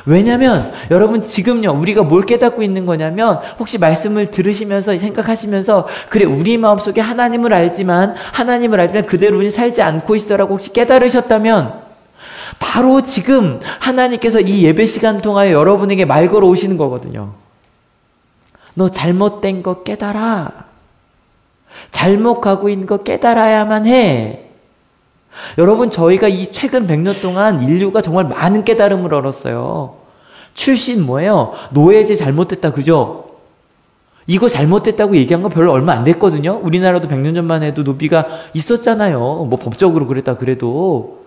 Speaker 1: 왜냐면 여러분 지금요 우리가 뭘 깨닫고 있는 거냐면, 혹시 말씀을 들으시면서 생각하시면서 그래 우리 마음속에 하나님을 알지만 그대로 우리 살지 않고 있어라고 혹시 깨달으셨다면, 바로 지금 하나님께서 이 예배 시간을 통하여 여러분에게 말 걸어 오시는 거거든요. 너 잘못된 거 깨달아. 잘못 가고 있는 거 깨달아야만 해. 여러분 저희가 이 최근 100년 동안 인류가 정말 많은 깨달음을 얻었어요. 출신 뭐예요? 노예제 잘못됐다, 그죠? 이거 잘못됐다고 얘기한 거 별로 얼마 안 됐거든요. 우리나라도 100년 전만 해도 노비가 있었잖아요. 뭐 법적으로 그랬다 그래도.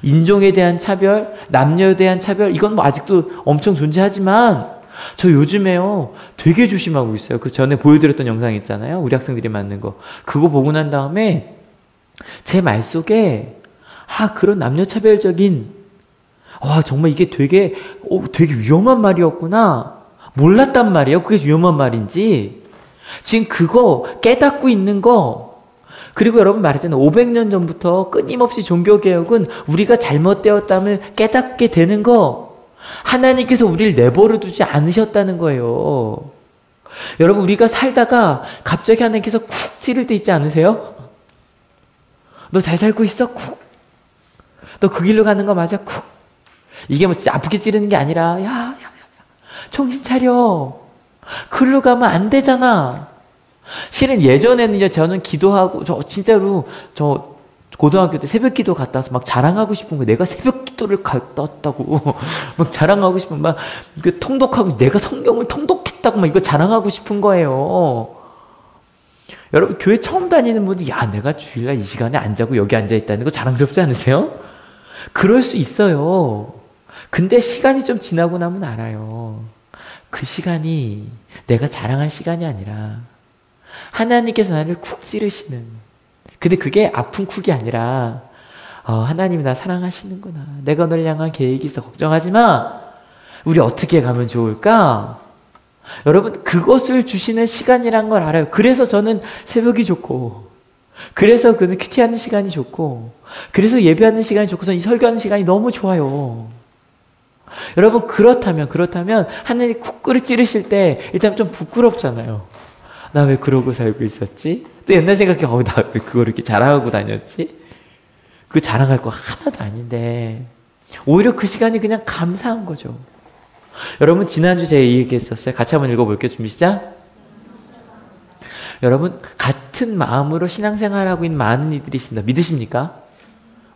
Speaker 1: 인종에 대한 차별, 남녀에 대한 차별, 이건 뭐 아직도 엄청 존재하지만 저 요즘에요, 되게 조심하고 있어요. 그 전에 보여드렸던 영상 있잖아요. 우리 학생들이 맞는 거. 그거 보고 난 다음에 제 말 속에 그런 남녀차별적인 정말 이게 되게 위험한 말이었구나. 몰랐단 말이에요. 그게 위험한 말인지. 지금 그거 깨닫고 있는 거. 그리고 여러분 말했잖아요. 500년 전부터 끊임없이 종교개혁은 우리가 잘못되었담을 깨닫게 되는 거. 하나님께서 우리를 내버려 두지 않으셨다는 거예요. 여러분 우리가 살다가 갑자기 하나님께서 쿡 찌를 때 있지 않으세요? 너 잘 살고 있어? 쿡. 너 그 길로 가는 거 맞아? 쿡. 이게 뭐 아프게 찌르는 게 아니라 야, 정신 차려. 그걸로 가면 안 되잖아. 실은 예전에는요, 저는 기도하고, 진짜로, 고등학교 때 새벽 기도 갔다 와서 막 자랑하고 싶은 거예요. 내가 새벽 기도를 갔다 왔다고. 막 자랑하고 싶은, 통독하고, 내가 성경을 통독했다고, 이거 자랑하고 싶은 거예요. 여러분, 교회 처음 다니는 분들, 내가 주일날 이 시간에 안 자고 여기 앉아있다는 거 자랑스럽지 않으세요? 그럴 수 있어요. 근데 시간이 좀 지나고 나면 알아요. 그 시간이 내가 자랑할 시간이 아니라 하나님께서 나를 쿡 찌르시는. 근데 그게 아픈 쿡이 아니라 하나님이 나 사랑하시는구나. 내가 널 향한 계획이 있어. 걱정하지 마. 우리 어떻게 가면 좋을까? 여러분 그것을 주시는 시간이란 걸 알아요. 그래서 저는 새벽이 좋고, 그래서 그는 큐티하는 시간이 좋고, 그래서 예배하는 시간이 좋고, 저는 이 설교하는 시간이 너무 좋아요. 여러분 그렇다면 하나님이 쿡을 찌르실 때 일단 좀 부끄럽잖아요. 나 왜 그러고 살고 있었지? 또 옛날 생각해, 나 왜 그걸 이렇게 자랑하고 다녔지? 그 자랑할 거 하나도 아닌데 오히려 그 시간이 그냥 감사한 거죠. 여러분 지난주 제가 이 얘기했었어요. 같이 한번 읽어볼게요. 준비 시작. 여러분 같은 마음으로 신앙생활하고 있는 많은 이들이 있습니다. 믿으십니까?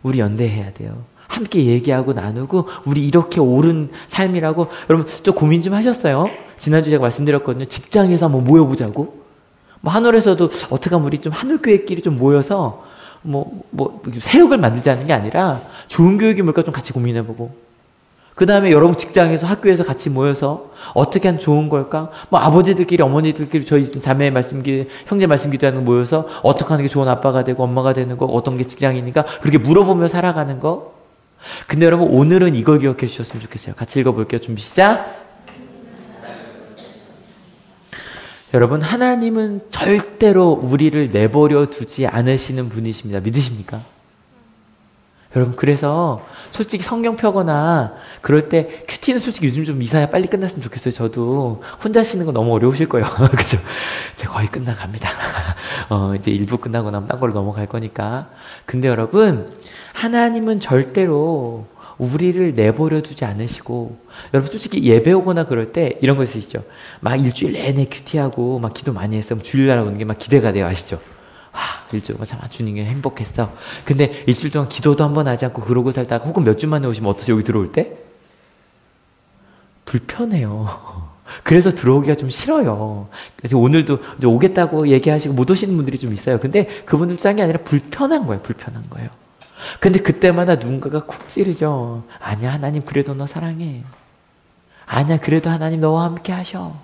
Speaker 1: 우리 연대해야 돼요. 함께 얘기하고 나누고 우리 이렇게 옳은 삶이라고. 여러분 좀 고민 좀 하셨어요? 지난주 제가 말씀드렸거든요. 직장에서 한번 모여보자고. 한올에서도 어떻게 하면 우리 좀 한올교회끼리 좀 모여서 세력을 만들자는 게 아니라 좋은 교육이 뭘까 좀 같이 고민해보고, 그 다음에 여러분 직장에서 학교에서 같이 모여서 어떻게 하면 좋은 걸까? 아버지들끼리 어머니들끼리 저희 자매 말씀기 형제 말씀기도하는 거 모여서 어떻게 하는 게 좋은 아빠가 되고 엄마가 되는 거, 어떤 게 직장이니까 그렇게 물어보며 살아가는 거. 근데 여러분 오늘은 이걸 기억해 주셨으면 좋겠어요. 같이 읽어볼게요. 준비 시작. 여러분 하나님은 절대로 우리를 내버려 두지 않으시는 분이십니다. 믿으십니까? 여러분 그래서 솔직히 성경 펴거나 그럴 때 큐티는 솔직히 요즘 좀 이사야 빨리 끝났으면 좋겠어요. 저도 혼자 쉬는 거 너무 어려우실 거예요. 그죠? 이제 거의 끝나갑니다. 이제 1부 끝나고 나면 딴 걸로 넘어갈 거니까. 근데 여러분 하나님은 절대로 우리를 내버려 두지 않으시고, 여러분 솔직히 예배 오거나 그럴 때 이런 거 있으시죠? 일주일 내내 큐티하고 기도 많이 했어. 주일날 오는 게 기대가 돼요. 아시죠? 일주일 동안 참 주님이 행복했어. 근데 일주일 동안 기도도 한번 하지 않고 그러고 살다가 혹은 몇 주 만에 오시면 어떠세요? 여기 들어올 때? 불편해요. 그래서 들어오기가 좀 싫어요. 그래서 오늘도 이제 오겠다고 얘기하시고 못 오시는 분들이 좀 있어요. 근데 그분들도 딴 게 아니라 불편한 거예요. 불편한 거예요. 근데 그때마다 누군가가 쿡 찌르죠. 아니야, 하나님 그래도 너 사랑해. 아니야, 그래도 하나님 너와 함께 하셔.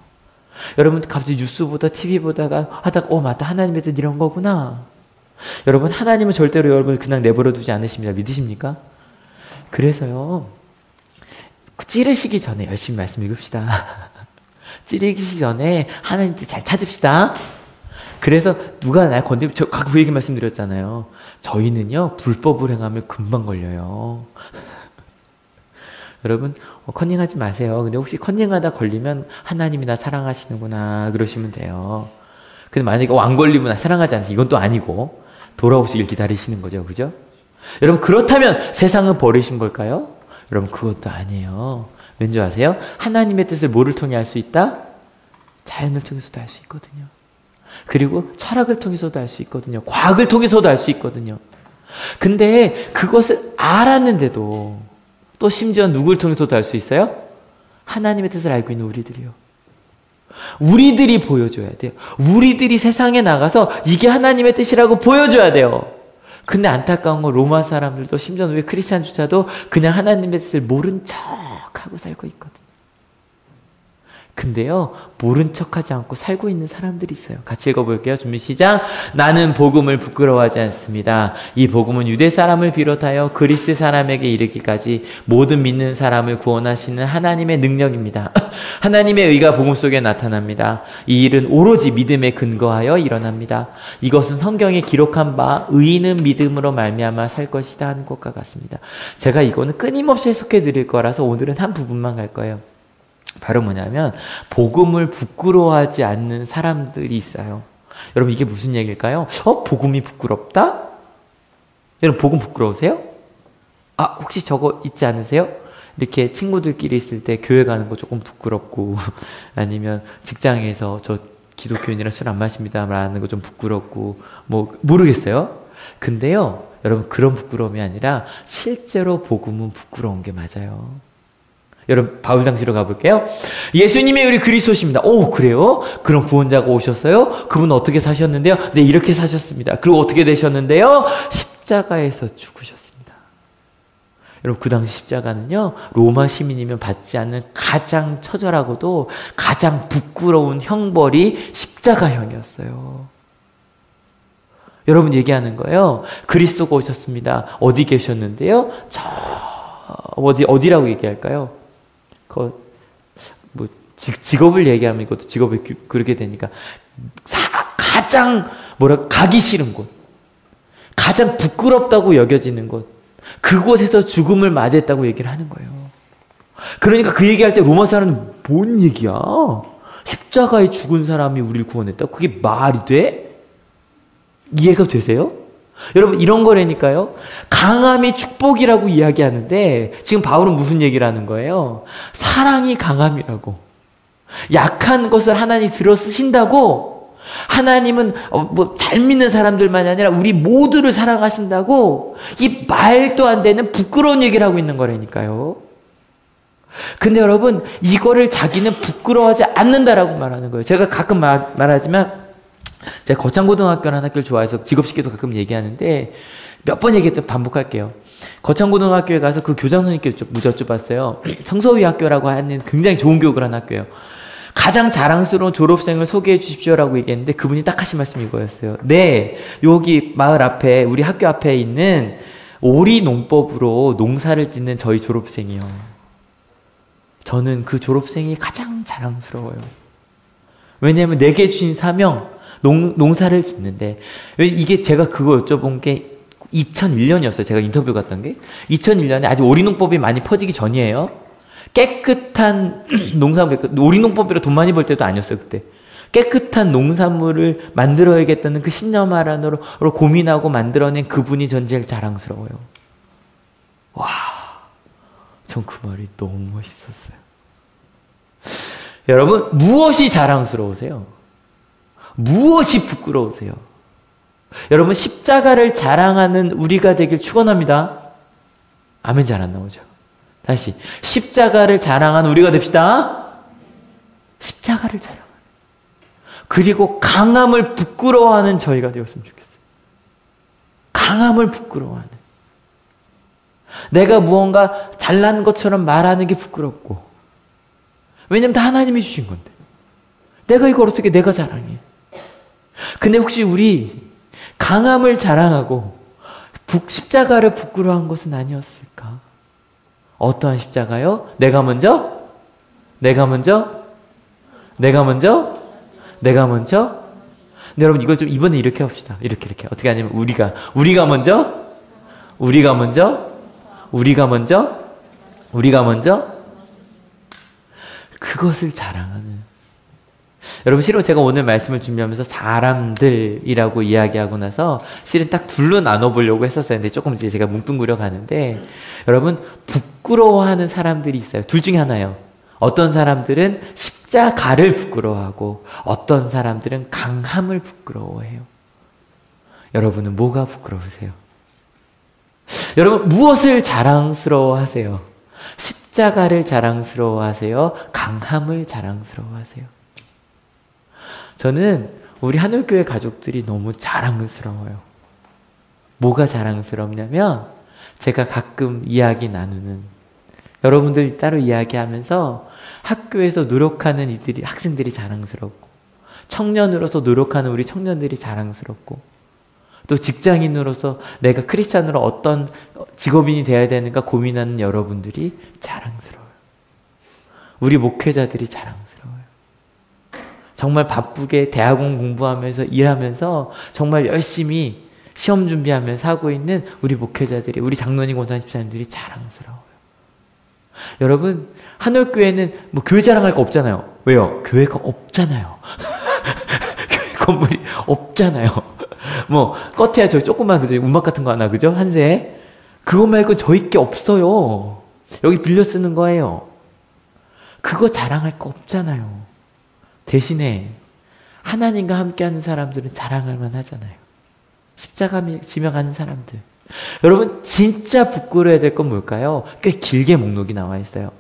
Speaker 1: 여러분 갑자기 뉴스 보다 TV 보다가 하다가 맞다, 하나님의 뜻 이런 거구나. 여러분 하나님은 절대로 여러분을 그냥 내버려 두지 않으십니다. 믿으십니까? 그래서요 찌르시기 전에 열심히 말씀 읽읍시다. 찌르시기 전에 하나님 뜻 잘 찾읍시다. 그래서 누가 날 건드리면, 저 그 얘기 말씀드렸잖아요. 저희는요 불법을 행하면 금방 걸려요. 여러분 컨닝하지 마세요. 근데 혹시 컨닝하다 걸리면 하나님이 나 사랑하시는구나 그러시면 돼요. 근데 만약에 안 걸리면 나 사랑하지 않으시, 이건 또 아니고 돌아오시길 기다리시는 거죠. 그죠? 여러분 그렇다면 세상은 버리신 걸까요? 여러분 그것도 아니에요. 왠지 아세요? 하나님의 뜻을 뭐를 통해 알 수 있다? 자연을 통해서도 알 수 있거든요. 그리고 철학을 통해서도 알 수 있거든요. 과학을 통해서도 알 수 있거든요. 근데 그것을 알았는데도 또 심지어 누굴 통해서도 알 수 있어요? 하나님의 뜻을 알고 있는 우리들이요. 우리들이 보여줘야 돼요. 우리들이 세상에 나가서 이게 하나님의 뜻이라고 보여줘야 돼요. 근데 안타까운 건 로마 사람들도 심지어 왜 크리스찬조차도 그냥 하나님의 뜻을 모른 척하고 살고 있거든요. 근데요, 모른 척하지 않고 살고 있는 사람들이 있어요. 같이 읽어볼게요. 준비 시작. 나는 복음을 부끄러워하지 않습니다. 이 복음은 유대 사람을 비롯하여 그리스 사람에게 이르기까지 모든 믿는 사람을 구원하시는 하나님의 능력입니다. 하나님의 의가 복음 속에 나타납니다. 이 일은 오로지 믿음에 근거하여 일어납니다. 이것은 성경에 기록한 바 의인은 믿음으로 말미암아 살 것이다 하는 것과 같습니다. 제가 이거는 끊임없이 해석해 드릴 거라서 오늘은 한 부분만 갈 거예요. 바로 뭐냐면 복음을 부끄러워하지 않는 사람들이 있어요. 여러분 이게 무슨 얘기일까요? 복음이 부끄럽다? 여러분 복음 부끄러우세요? 혹시 저거 있지 않으세요? 이렇게 친구들끼리 있을 때 교회 가는 거 조금 부끄럽고 아니면 직장에서 저 기독교인이라 술 안 마십니다 라는 거 좀 부끄럽고 뭐 모르겠어요. 근데요 여러분 그런 부끄러움이 아니라 실제로 복음은 부끄러운 게 맞아요. 여러분 바울 당시로 가볼게요. 예수님이 우리 그리스도십니다. 오 그래요? 그럼 구원자가 오셨어요? 그분은 어떻게 사셨는데요? 네 이렇게 사셨습니다. 그리고 어떻게 되셨는데요? 십자가에서 죽으셨습니다. 여러분 그 당시 십자가는요 로마 시민이면 받지 않는 가장 처절하고도 가장 부끄러운 형벌이 십자가형이었어요. 여러분 얘기하는 거예요. 그리스도가 오셨습니다. 어디 계셨는데요? 어디라고 얘기할까요? 직업을 얘기하면 이것도 직업이 그렇게 되니까 가장 가기 싫은 곳, 가장 부끄럽다고 여겨지는 곳, 그곳에서 죽음을 맞이했다고 얘기를 하는 거예요. 그러니까 그 얘기할 때 로마 사람은 뭔 얘기야? 십자가에 죽은 사람이 우리를 구원했다? 그게 말이 돼? 이해가 되세요? 여러분 이런 거라니까요. 강함이 축복이라고 이야기하는데 지금 바울은 무슨 얘기를 하는 거예요? 사랑이 강함이라고. 약한 것을 하나님이 들어 쓰신다고. 하나님은 잘 믿는 사람들만이 아니라 우리 모두를 사랑하신다고. 이 말도 안 되는 부끄러운 얘기를 하고 있는 거라니까요. 근데 여러분 이거를 자기는 부끄러워하지 않는다라고 말하는 거예요. 제가 가끔 말하지만 제가 거창고등학교라는 학교를 좋아해서 직업식에도 가끔 얘기하는데 몇 번 얘기했던 반복할게요. 거창고등학교에 가서 그 교장 선생님께 여쭤봤어요. 성서위 학교라고 하는 굉장히 좋은 교육을 하는 학교예요. 가장 자랑스러운 졸업생을 소개해 주십시오라고 얘기했는데 그분이 딱 하신 말씀이 이거였어요. 네, 여기 마을 앞에 우리 학교 앞에 있는 오리 농법으로 농사를 짓는 저희 졸업생이요. 저는 그 졸업생이 가장 자랑스러워요. 왜냐하면 내게 주신 사명 농사를 짓는데 이게 제가 그거 여쭤본 게 2001년이었어요. 제가 인터뷰 갔던 게 2001년에 아직 오리농법이 많이 퍼지기 전이에요. 깨끗한 농산물, 오리농법이라 돈 많이 벌 때도 아니었어요. 그때 깨끗한 농산물을 만들어야겠다는 그 신념 하나로 고민하고 만들어낸 그분이 전 제일 자랑스러워요. 와, 전 그 말이 너무 멋있었어요. 여러분 무엇이 자랑스러우세요? 무엇이 부끄러우세요? 여러분 십자가를 자랑하는 우리가 되길 축원합니다. 아멘. 잘 안 나오죠? 다시 십자가를 자랑하는 우리가 됩시다. 십자가를 자랑하는, 그리고 강함을 부끄러워하는 저희가 되었으면 좋겠어요. 강함을 부끄러워하는, 내가 무언가 잘난 것처럼 말하는 게 부끄럽고, 왜냐면 다 하나님이 주신 건데 내가 이걸 어떻게 내가 자랑해. 근데 혹시 우리 강함을 자랑하고 십자가를 부끄러워한 것은 아니었을까? 어떠한 십자가요? 내가 먼저? 내가 먼저? 내가 먼저? 내가 먼저? 근데 여러분 이걸 좀 이번에 이렇게 합시다. 이렇게 어떻게 하냐면 우리가 먼저? 우리가 먼저? 우리가 먼저? 우리가 먼저? 그것을 자랑하는. 여러분 실은 제가 오늘 말씀을 준비하면서 사람들이라고 이야기하고 나서 실은 딱 둘로 나눠보려고 했었어요. 근데 조금 이제 제가 뭉뚱그려 가는데, 여러분 부끄러워하는 사람들이 있어요. 둘 중에 하나예요. 어떤 사람들은 십자가를 부끄러워하고 어떤 사람들은 강함을 부끄러워해요. 여러분은 뭐가 부끄러우세요? 여러분 무엇을 자랑스러워하세요? 십자가를 자랑스러워하세요? 강함을 자랑스러워하세요? 저는 우리 하늘교회 가족들이 너무 자랑스러워요. 뭐가 자랑스럽냐면 제가 가끔 이야기 나누는 여러분들이 따로 이야기하면서 학교에서 노력하는 이들이 학생들이 자랑스럽고, 청년으로서 노력하는 우리 청년들이 자랑스럽고, 또 직장인으로서 내가 크리스찬으로 어떤 직업인이 되어야 되는가 고민하는 여러분들이 자랑스러워요. 우리 목회자들이 자랑스러워요. 정말 바쁘게 대학원 공부하면서 일하면서 정말 열심히 시험 준비하면서 하고 있는 우리 목회자들이, 우리 장로님, 권사님, 집사님들이 자랑스러워요. 여러분, 한올교회는 뭐 교회 자랑할 거 없잖아요. 왜요? 교회가 없잖아요. 교회 건물이 없잖아요. 뭐 껏해야 저기 조그만 그죠? 운막 같은 거 하나, 그죠? 한 세. 그거 말고 저희 게 없어요. 여기 빌려 쓰는 거예요. 그거 자랑할 거 없잖아요. 대신에 하나님과 함께하는 사람들은 자랑할 만하잖아요. 십자가 지며 가는 사람들. 여러분, 진짜 부끄러워야 될 건 뭘까요? 꽤 길게 목록이 나와 있어요.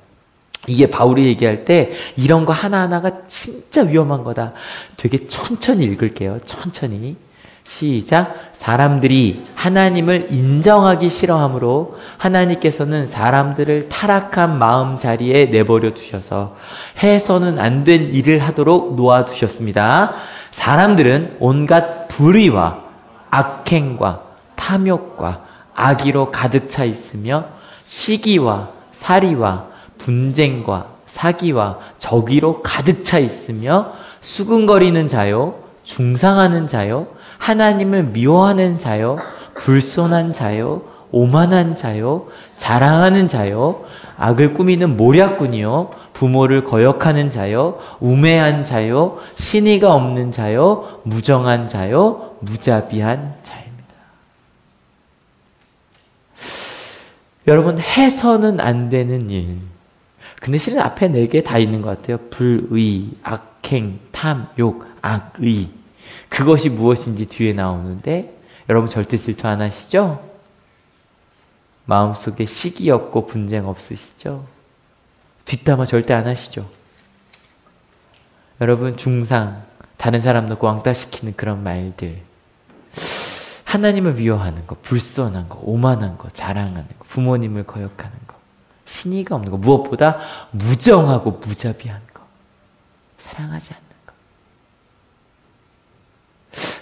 Speaker 1: 이게 바울이 얘기할 때 이런 거 하나하나가 진짜 위험한 거다. 되게 천천히 읽을게요. 천천히. 시작. 사람들이 하나님을 인정하기 싫어하므로 하나님께서는 사람들을 타락한 마음 자리에 내버려 두셔서 해서는 안 된 일을 하도록 놓아두셨습니다. 사람들은 온갖 불의와 악행과 탐욕과 악의로 가득 차 있으며 시기와 살이와 분쟁과 사기와 적의로 가득 차 있으며 수근거리는 자요, 중상하는 자요, 하나님을 미워하는 자요, 불손한 자요, 오만한 자요, 자랑하는 자요, 악을 꾸미는 모략꾼이요, 부모를 거역하는 자요, 우매한 자요, 신의가 없는 자요, 무정한 자요, 무자비한 자입니다. 여러분, 해서는 안 되는 일. 근데 실은 앞에 4개 다 있는 것 같아요. 불의, 악행, 탐, 욕, 악의. 그것이 무엇인지 뒤에 나오는데 여러분 절대 질투 안 하시죠? 마음속에 시기 없고 분쟁 없으시죠? 뒷담화 절대 안 하시죠? 여러분, 중상, 다른 사람 놓고 왕따시키는 그런 말들, 하나님을 미워하는 거, 불선한 거, 오만한 거, 자랑하는 거, 부모님을 거역하는 거, 신의가 없는 거, 무엇보다 무정하고 무자비한 거, 사랑하지 않는 거.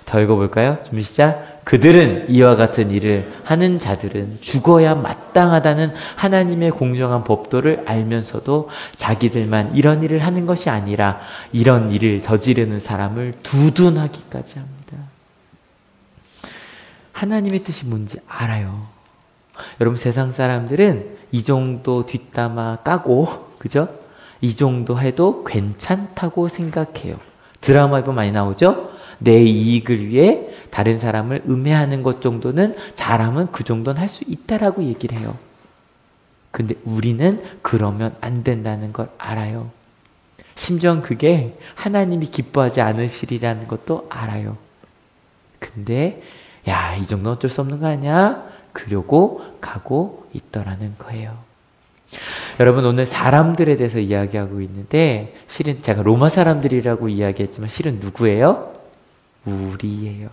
Speaker 1: 더 읽어볼까요? 준비 시작. 그들은 이와 같은 일을 하는 자들은 죽어야 마땅하다는 하나님의 공정한 법도를 알면서도 자기들만 이런 일을 하는 것이 아니라 이런 일을 저지르는 사람을 두둔하기까지 합니다. 하나님의 뜻이 뭔지 알아요. 여러분, 세상 사람들은 이 정도 뒷담화 까고, 그죠? 이 정도 해도 괜찮다고 생각해요. 드라마에 보면 많이 나오죠? 내 이익을 위해 다른 사람을 음해하는 것 정도는 사람은 그 정도는 할 수 있다라고 얘기를 해요. 근데 우리는 그러면 안 된다는 걸 알아요. 심지어 그게 하나님이 기뻐하지 않으시리라는 것도 알아요. 근데 야, 이 정도는 어쩔 수 없는 거 아니야? 그러고 가고 있더라는 거예요. 여러분, 오늘 사람들에 대해서 이야기하고 있는데 실은 제가 로마 사람들이라고 이야기했지만 실은 누구예요? 우리예요.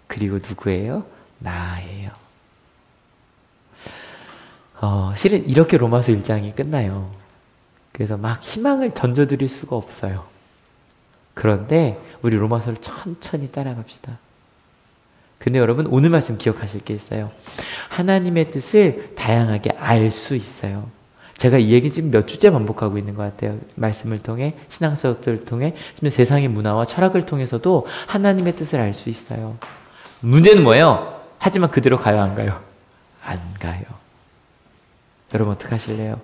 Speaker 1: 그리고 누구예요? 나예요. 실은 이렇게 로마서 1장이 끝나요. 그래서 막 희망을 던져드릴 수가 없어요. 그런데 우리 로마서를 천천히 따라갑시다. 근데 여러분, 오늘 말씀 기억하실 게 있어요. 하나님의 뜻을 다양하게 알 수 있어요. 제가 이 얘기 지금 몇 주째 반복하고 있는 것 같아요. 말씀을 통해, 신앙수업들을 통해, 지금 세상의 문화와 철학을 통해서도 하나님의 뜻을 알 수 있어요. 문제는 뭐예요? 하지만 그대로 가요, 안 가요? 안 가요. 여러분, 어떻게 하실래요?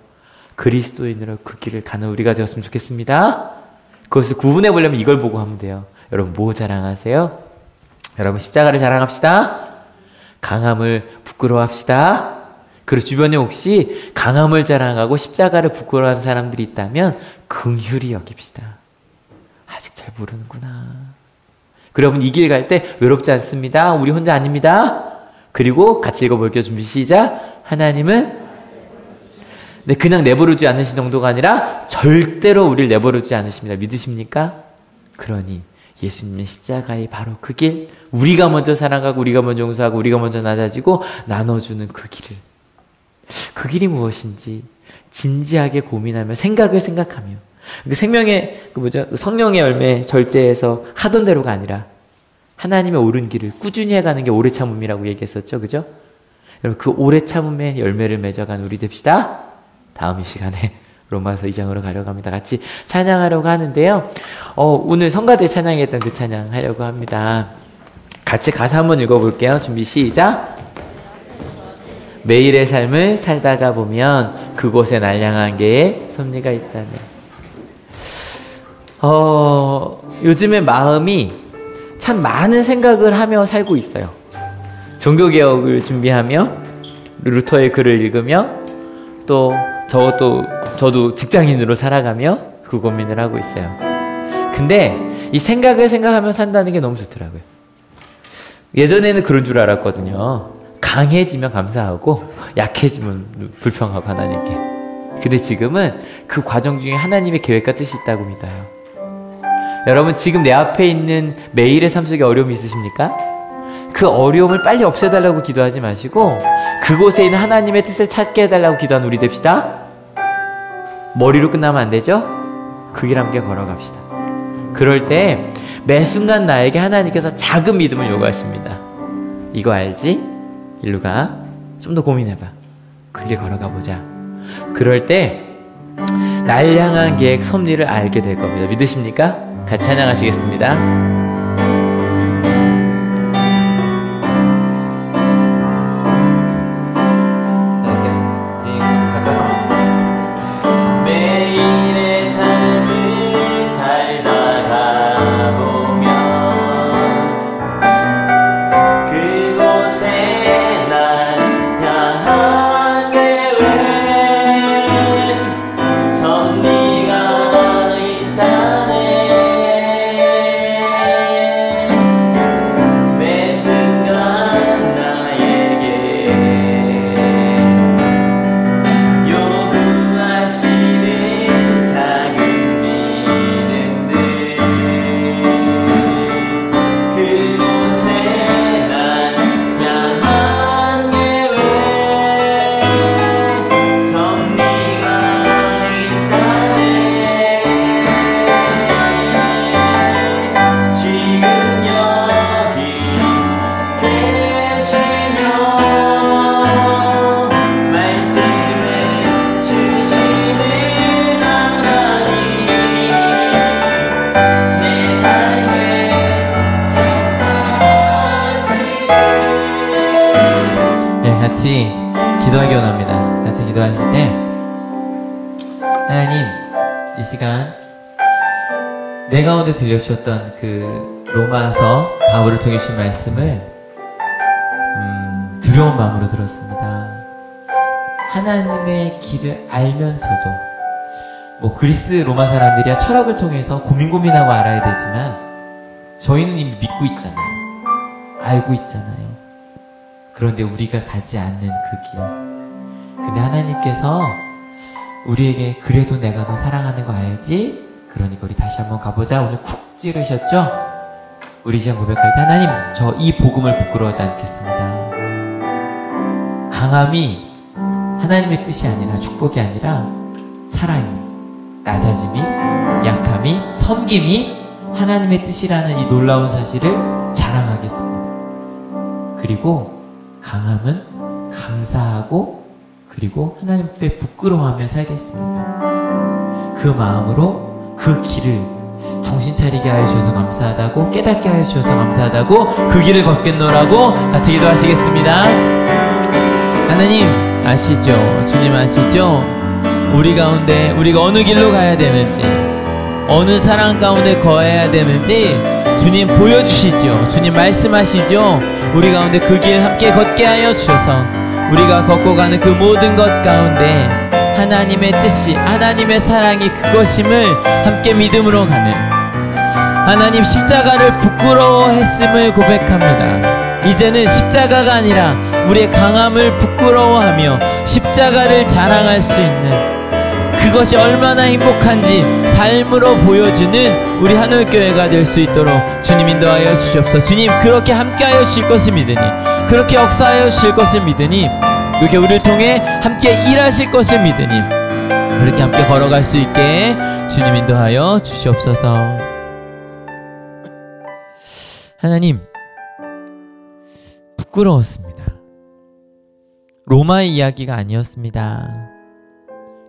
Speaker 1: 그리스도인으로 그 길을 가는 우리가 되었으면 좋겠습니다. 그것을 구분해 보려면 이걸 보고 하면 돼요. 여러분, 뭐 자랑하세요? 여러분, 십자가를 자랑합시다. 강함을 부끄러워합시다. 그리고 주변에 혹시 강함을 자랑하고 십자가를 부끄러워하는 사람들이 있다면 긍휼히 여깁시다. 아직 잘 모르는구나. 여러분, 이 길 갈 때 외롭지 않습니다. 우리 혼자 아닙니다. 그리고 같이 읽어볼게요. 준비 시작. 하나님은 그냥 내버려두지 않으신 정도가 아니라 절대로 우리를 내버려두지 않으십니다. 믿으십니까? 그러니 예수님의 십자가의 바로 그 길, 우리가 먼저 사랑하고 우리가 먼저 용서하고 우리가 먼저 낮아지고 나눠주는 그 길을, 그 길이 무엇인지 진지하게 고민하며 생각하며 그 생명의 성령의 열매 절제에서 하던 대로가 아니라 하나님의 옳은 길을 꾸준히 해가는 게 오래 참음이라고 얘기했었죠, 그죠? 여러분 그 오래 참음의 열매를 맺어간 우리 됩시다. 다음 이 시간에 로마서 2장으로 가려고 합니다. 같이 찬양하려고 하는데요. 오늘 성가대 찬양했던 그 찬양 하려고 합니다. 같이 가사 한번 읽어볼게요. 준비 시작. 매일의 삶을 살다가 보면 그곳에 날 향한 개의 섭리가 있다네. 요즘에 마음이 참 많은 생각을 하며 살고 있어요. 종교개혁을 준비하며 루터의 글을 읽으며 또 저도 직장인으로 살아가며 그 고민을 하고 있어요. 근데 이 생각하며 산다는 게 너무 좋더라고요. 예전에는 그런 줄 알았거든요. 강해지면 감사하고 약해지면 불평하고 하나님께. 근데 지금은 그 과정 중에 하나님의 계획과 뜻이 있다고 믿어요. 여러분 지금 내 앞에 있는 매일의 삶 속에 어려움이 있으십니까? 그 어려움을 빨리 없애달라고 기도하지 마시고 그곳에 있는 하나님의 뜻을 찾게 해달라고 기도하는 우리 됩시다. 머리로 끝나면 안 되죠? 그 길 함께 걸어갑시다. 그럴 때 매 순간 나에게 하나님께서 작은 믿음을 요구하십니다. 이거 알지? 일로 가. 좀 더 고민해봐. 그 길 걸어가 보자. 그럴 때 날 향한 계획 섭리를 알게 될 겁니다. 믿으십니까? 같이 찬양하시겠습니다. 같이 기도하기 원합니다. 같이 기도하실 때 하나님 이 시간 내 가운데 들려주셨던 그 로마서 바울을 통해 주신 말씀을 두려운 마음으로 들었습니다. 하나님의 길을 알면서도 뭐 그리스 로마 사람들이야 철학을 통해서 고민하고 알아야 되지만 저희는 이미 믿고 있잖아요. 알고 있잖아요. 그런데 우리가 가지 않는 그 길. 근데 하나님께서 우리에게 그래도 내가 너 사랑하는 거 알지? 그러니까 우리 다시 한번 가보자. 오늘 쿡 찌르셨죠? 우리 이제 고백할 때 하나님 저 이 복음을 부끄러워하지 않겠습니다. 강함이 하나님의 뜻이 아니라 축복이 아니라 사랑이, 낮아짐이, 약함이, 섬김이 하나님의 뜻이라는 이 놀라운 사실을 자랑하겠습니다. 그리고 강함은 감사하고 그리고 하나님 앞에 부끄러워하며 살겠습니다. 그 마음으로 그 길을 정신 차리게 하여 주셔서 감사하다고 깨닫게 하여 주셔서 감사하다고 그 길을 걷겠노라고 같이 기도하시겠습니다. 하나님 아시죠? 주님 아시죠? 우리 가운데 우리가 어느 길로 가야 되는지 어느 사랑 가운데 거해야 되는지 주님 보여주시죠. 주님 말씀하시죠. 우리 가운데 그 길 함께 걷게 하여 주셔서 우리가 걷고 가는 그 모든 것 가운데 하나님의 뜻이 하나님의 사랑이 그것임을 함께 믿음으로 가는 하나님 십자가를 부끄러워했음을 고백합니다. 이제는 십자가가 아니라 우리의 강함을 부끄러워하며 십자가를 자랑할 수 있는 그것이 얼마나 행복한지 삶으로 보여주는 우리 하늘교회가 될 수 있도록 주님 인도하여 주시옵소서. 주님 그렇게 함께하여 주실 것을 믿으니 그렇게 역사하여 주실 것을 믿으니 그렇게 우리를 통해 함께 일하실 것을 믿으니
Speaker 2: 그렇게 함께 걸어갈 수 있게 주님 인도하여 주시옵소서. 하나님, 부끄러웠습니다. 로마의 이야기가 아니었습니다.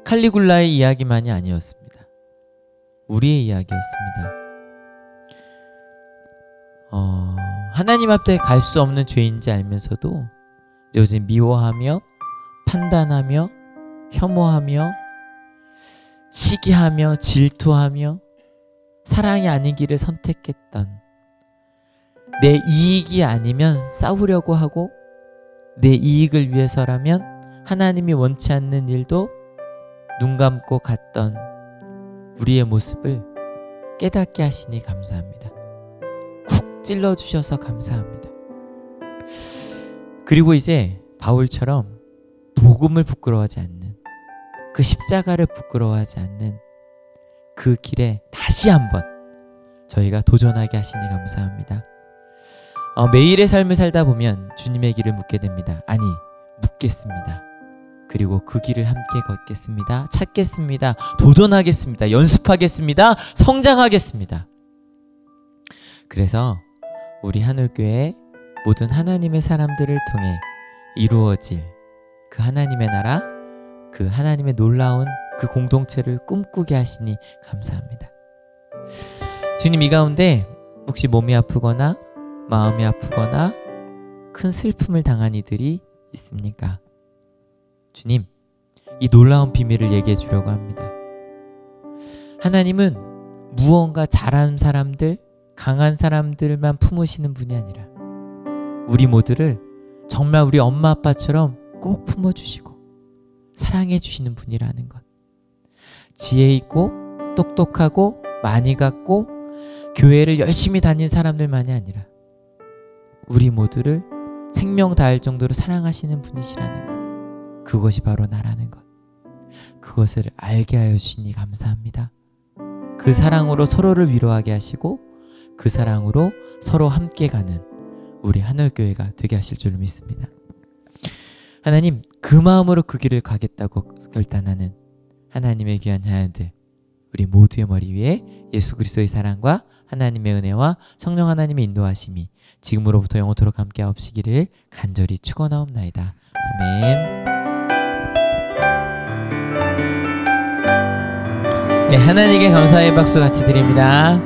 Speaker 2: 칼리굴라의 이야기만이 아니었습니다. 우리의 이야기였습니다. 하나님 앞에 갈 수 없는 죄인지 알면서도 요즘 미워하며 판단하며 혐오하며 시기하며 질투하며 사랑이 아닌 길을 선택했던, 내 이익이 아니면 싸우려고 하고 내 이익을 위해서라면 하나님이 원치 않는 일도 눈 감고 갔던 우리의 모습을 깨닫게 하시니 감사합니다. 쿡 찔러주셔서 감사합니다. 그리고 이제 바울처럼 복음을 부끄러워하지 않는, 그 십자가를 부끄러워하지 않는 그 길에 다시 한번 저희가 도전하게 하시니 감사합니다. 매일의 삶을 살다 보면 주님의 길을 묻게 됩니다. 아니, 묻겠습니다. 그리고 그 길을 함께 걷겠습니다. 찾겠습니다. 도전하겠습니다. 연습하겠습니다. 성장하겠습니다. 그래서 우리 하늘교회 모든 하나님의 사람들을 통해 이루어질 그 하나님의 나라, 그 하나님의 놀라운 그 공동체를 꿈꾸게 하시니 감사합니다. 주님, 이 가운데 혹시 몸이 아프거나 마음이 아프거나 큰 슬픔을 당한 이들이 있습니까? 주님, 이 놀라운 비밀을 얘기해 주려고 합니다. 하나님은 무언가 잘하는 사람들, 강한 사람들만 품으시는 분이 아니라 우리 모두를 정말 우리 엄마 아빠처럼 꼭 품어주시고 사랑해 주시는 분이라는 것. 지혜 있고 똑똑하고 많이 갖고 교회를 열심히 다닌 사람들만이 아니라 우리 모두를 생명 다할 정도로 사랑하시는 분이시라는 것. 그것이 바로 나라는 것. 그것을 알게 하여 주시니 감사합니다. 그 사랑으로 서로를 위로하게 하시고 그 사랑으로 서로 함께 가는 우리 하늘교회가 되게 하실 줄 믿습니다. 하나님, 그 마음으로 그 길을 가겠다고 결단하는 하나님의 귀한 자녀들, 우리 모두의 머리 위에 예수 그리스도의 사랑과 하나님의 은혜와 성령 하나님의 인도하심이 지금으로부터 영원토록 함께 하옵시기를 간절히 축원하옵나이다. 아멘. 네, 하나님께 감사의 박수 같이 드립니다.